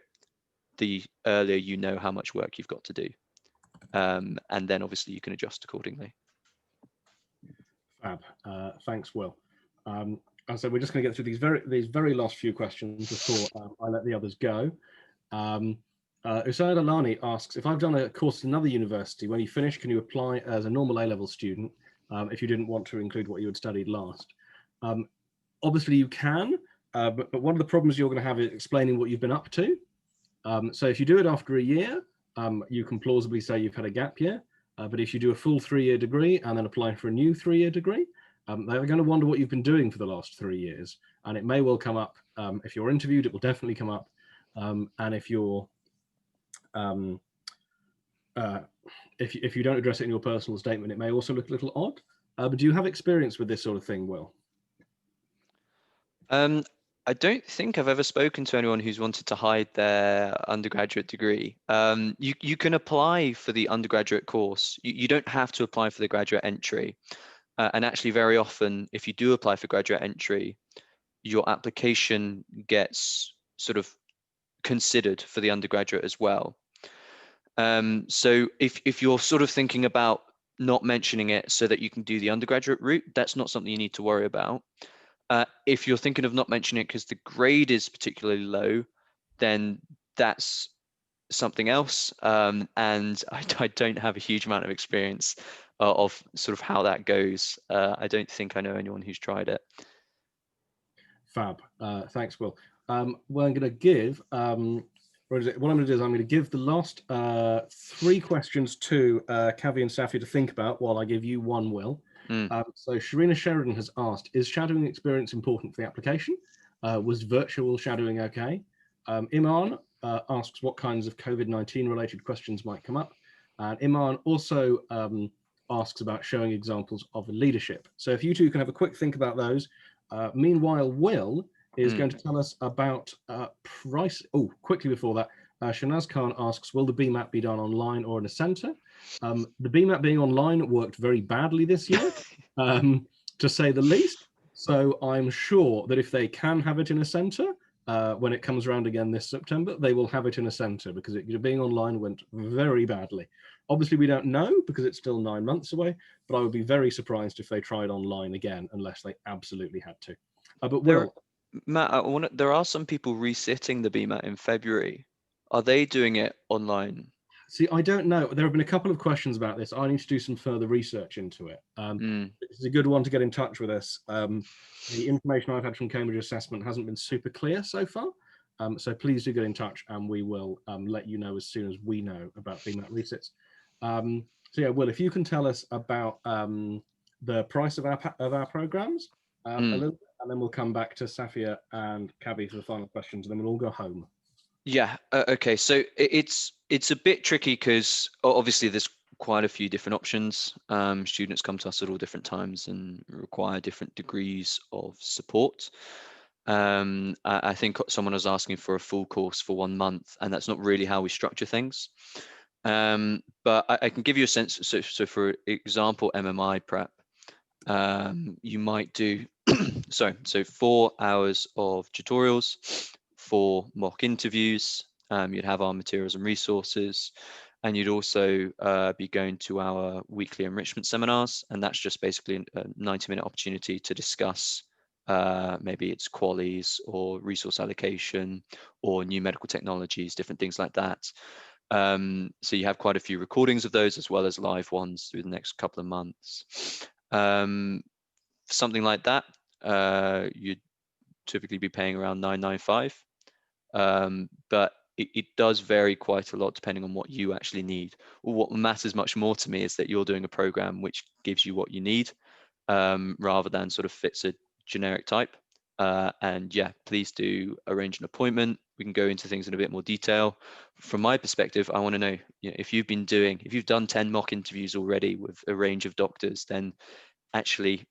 the earlier you know how much work you've got to do. And then obviously you can adjust accordingly. Fab. Thanks, Will. So we're just going to get through these very last few questions before I let the others go. Usaid Alani asks, if I've done a course at another university, when you finish, can you apply as a normal A-level student if you didn't want to include what you had studied last? Obviously you can, but one of the problems you're going to have is explaining what you've been up to. So if you do it after a year, you can plausibly say you've had a gap year. But if you do a full 3-year degree and then apply for a new 3-year degree, they're going to wonder what you've been doing for the last 3 years. And it may well come up, if you're interviewed, it will definitely come up. And if you're, if you don't address it in your personal statement, it may also look a little odd. But do you have experience with this sort of thing, Will? I don't think I've ever spoken to anyone who's wanted to hide their undergraduate degree. You can apply for the undergraduate course. You don't have to apply for the graduate entry. And actually, very often, if you do apply for graduate entry, your application gets sort of considered for the undergraduate as well. So if you're sort of thinking about not mentioning it so that you can do the undergraduate route, that's not something you need to worry about. If you're thinking of not mentioning it because the grade is particularly low, then that's something else. And I don't have a huge amount of experience of sort of how that goes. I don't think I know anyone who's tried it. Fab. Thanks, Will. Well, I'm going to give, what I'm going to do is I'm going to give the last 3 questions to Kavi and Safi to think about while I give you one, Will. So Sharina Sheridan has asked, is shadowing experience important for the application? Was virtual shadowing okay? Iman asks what kinds of COVID-19 related questions might come up. And Iman also asks about showing examples of leadership. So if you two can have a quick think about those. Meanwhile, Will is going to tell us about price. Oh, quickly before that, Shanaz Khan asks, will the Bmat be done online or in a centre? The Bmat being online worked very badly this year, to say the least. So I'm sure that if they can have it in a centre, when it comes around again this September, they will have it in a centre, because being online went very badly. Obviously, we don't know because it's still 9 months away, but I would be very surprised if they tried online again unless they absolutely had to. But Will, Matt, there are some people resitting the Bmat in February. Are they doing it online? see, I don't know. There have been a couple of questions about this. I need to do some further research into it. It's a good one to get in touch with us. The information I've had from Cambridge Assessment hasn't been super clear so far. So please do get in touch and we will let you know as soon as we know about Bmat resits. So yeah, Will, if you can tell us about the price of our programs a little bit, and then we'll come back to Safia and Kavi for the final questions, and then we'll all go home. Yeah. Okay. So it's a bit tricky because obviously there's quite a few different options. Students come to us at all different times and require different degrees of support. I think someone was asking for a full course for 1 month, and that's not really how we structure things. But I can give you a sense. So for example, MMI prep, you might do, so 4 hours of tutorials, 4 mock interviews. You'd have our materials and resources, and you'd also be going to our weekly enrichment seminars, and that's just basically a 90-minute opportunity to discuss maybe it's qualies or resource allocation or new medical technologies, different things like that. So you have quite a few recordings of those as well as live ones through the next couple of months. Something like that, you'd typically be paying around $995, but it does vary quite a lot depending on what you actually need. What matters much more to me is that you're doing a program which gives you what you need, rather than sort of fits a generic type. And yeah, please do arrange an appointment. We can go into things in a bit more detail. From my perspective, I want to know, if you've done 10 mock interviews already with a range of doctors, then actually,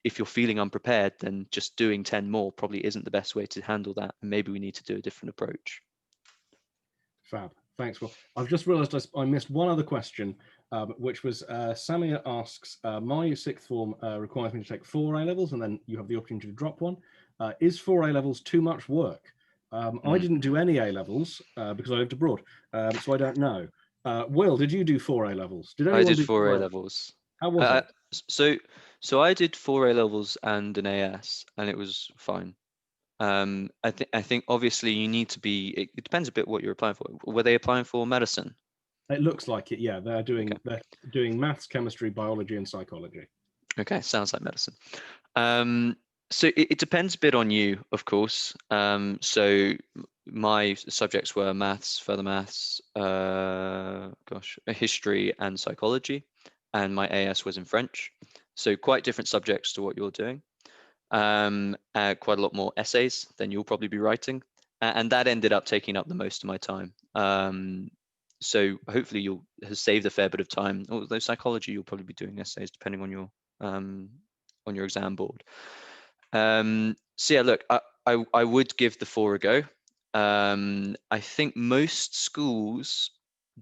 if you're feeling unprepared, then just doing 10 more probably isn't the best way to handle that. And maybe we need to do a different approach. Fab. Thanks, Will. I've just realised I missed one other question, which was Samia asks, my sixth form requires me to take 4 A-levels, and then you have the opportunity to drop one. Is 4 A-levels too much work? I didn't do any A-levels because I lived abroad, so I don't know. Will, did you do 4 A-levels? I did 4 A-levels. How was it? So I did 4 A-levels and an AS, and it was fine. I think obviously you need to be. It depends a bit what you're applying for. Were they applying for medicine? It looks like it. Yeah, they're doing maths, chemistry, biology, and psychology. Okay, sounds like medicine. So it depends a bit on you, of course. So my subjects were maths, further maths, history and psychology, and my AS was in French. So quite different subjects to what you're doing. Quite a lot more essays than you'll probably be writing. And that ended up taking up the most of my time. So hopefully you'll have saved a fair bit of time. Although psychology, you'll probably be doing essays depending on your exam board. So yeah, look, I would give the 4 a go. I think most schools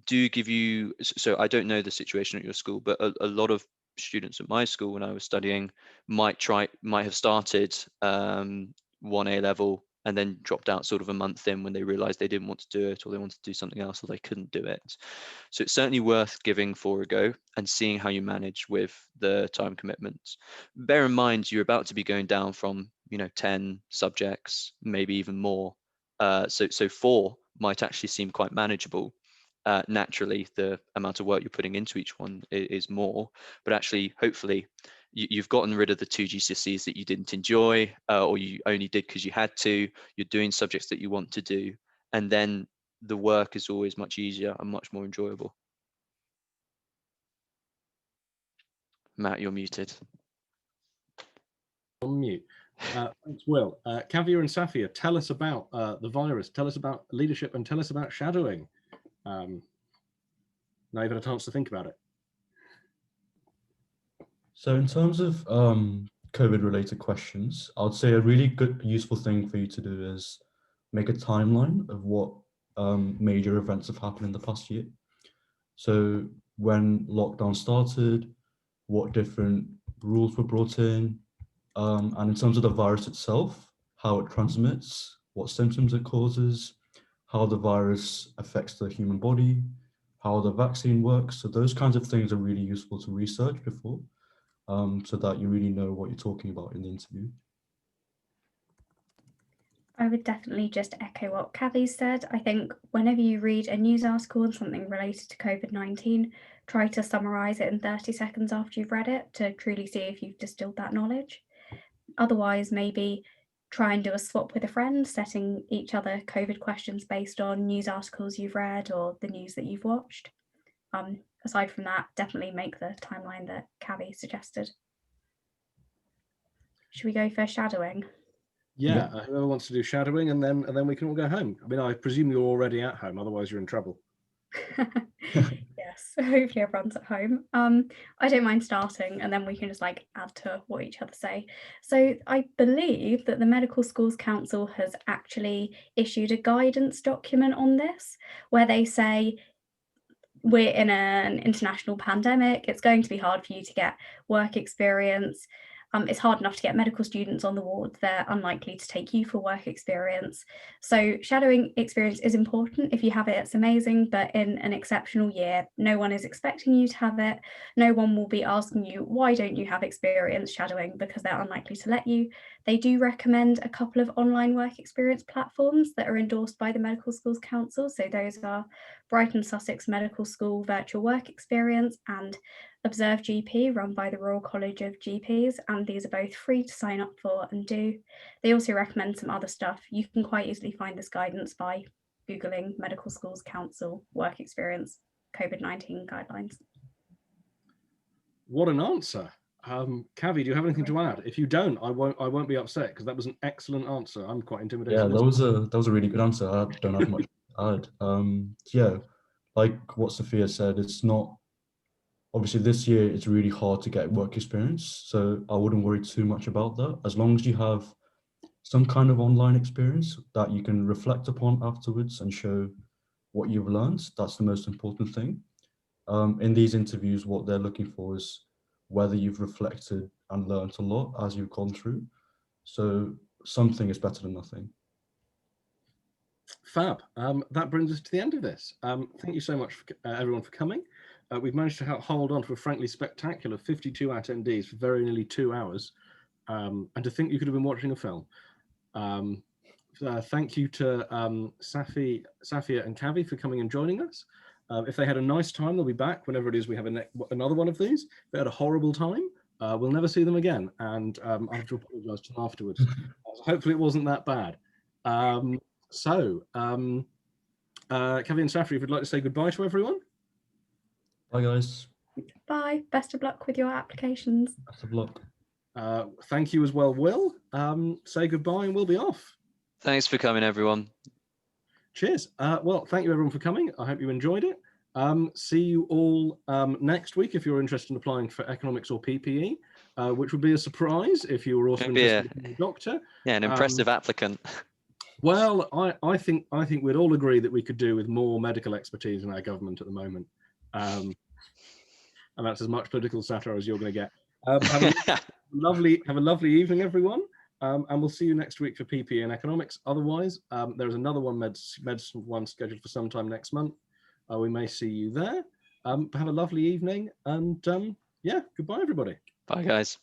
do give you, so I don't know the situation at your school, but a lot of students at my school when I was studying might have started 1A level and then dropped out sort of a month in when they realized they didn't want to do it, or they wanted to do something else, or they couldn't do it. So it's certainly worth giving 4 a go and seeing how you manage with the time commitments. Bear in mind, you're about to be going down from 10 subjects, maybe even more. So 4 might actually seem quite manageable. Naturally, the amount of work you're putting into each one is more, but actually, hopefully, you've gotten rid of the 2 GCSEs that you didn't enjoy, or you only did because you had to. You're doing subjects that you want to do, and then the work is always much easier and much more enjoyable. Matt, you're muted. On mute. Thanks, Will. Kavya and Safia, tell us about the virus, tell us about leadership, and tell us about shadowing. Now you've had a chance to think about it. So in terms of COVID-related questions, I would say a really good, useful thing for you to do is make a timeline of what major events have happened in the past year. So when lockdown started, what different rules were brought in, and in terms of the virus itself, how it transmits, what symptoms it causes, how the virus affects the human body, how the vaccine works. So those kinds of things are really useful to research before, so that you really know what you're talking about in the interview. I would definitely just echo what Kathy said. I think whenever you read a news article on something related to COVID-19, try to summarise it in 30 seconds after you've read it to truly see if you've distilled that knowledge. Otherwise, maybe try and do a swap with a friend, setting each other COVID questions based on news articles you've read or the news that you've watched. Aside from that, definitely make the timeline that Kathy suggested. Should we go for shadowing? Yeah, whoever wants to do shadowing, and then we can all go home. I mean, I presume you're already at home, otherwise you're in trouble. Yes, hopefully everyone's at home. I don't mind starting, and then we can just add to what each other say. So I believe that the Medical Schools Council has actually issued a guidance document on this, where they say we're in an international pandemic, it's going to be hard for you to get work experience. It's hard enough to get medical students on the ward, they're unlikely to take you for work experience. So shadowing experience is important. If you have it, it's amazing, but in an exceptional year, no one is expecting you to have it. No one will be asking you, why don't you have experience shadowing, because they're unlikely to let you. They do recommend a couple of online work experience platforms that are endorsed by the Medical Schools Council. So those are Brighton Sussex Medical School Virtual Work Experience and Observe GP, run by the Royal College of GPs, and these are both free to sign up for and do. They also recommend some other stuff. You can quite easily find this guidance by Googling Medical Schools Council Work Experience COVID-19 guidelines. What an answer. Kavi, do you have anything to add? If you don't, I won't be upset, because that was an excellent answer. I'm quite intimidated. Yeah, that was a really good answer. I don't have much to add. Yeah, like what Sophia said, it's not, obviously this year it's really hard to get work experience, so I wouldn't worry too much about that. As long as you have some kind of online experience that you can reflect upon afterwards and show what you've learned, that's the most important thing. In these interviews, what they're looking for is whether you've reflected and learned a lot as you've gone through. So something is better than nothing. Fab. That brings us to the end of this. Thank you so much, everyone, for coming. We've managed to hold on to a frankly spectacular 52 attendees for very nearly 2 hours, and to think you could have been watching a film. Thank you to Safia and Kavi for coming and joining us. If they had a nice time, they'll be back whenever it is we have another one of these. If they had a horrible time, we'll never see them again, and I have to apologise to them afterwards. Hopefully it wasn't that bad. Kavi and Safri, if you'd like to say goodbye to everyone. Bye, guys. Bye. Best of luck with your applications. Best of luck. Thank you as well, Will. Say goodbye and we'll be off. Thanks for coming, everyone. Cheers. Well, thank you everyone for coming. I hope you enjoyed it. See you all next week if you're interested in applying for economics or PPE, which would be a surprise if you were also interested in being a doctor. Yeah, an impressive applicant. Well, I think we'd all agree that we could do with more medical expertise in our government at the moment. And that's as much political satire as you're going to get. Have a lovely evening, everyone. And we'll see you next week for PPE and economics. Otherwise, there's another one, medicine one, scheduled for sometime next month. We may see you there. Have a lovely evening, and yeah, goodbye, everybody. Bye, guys.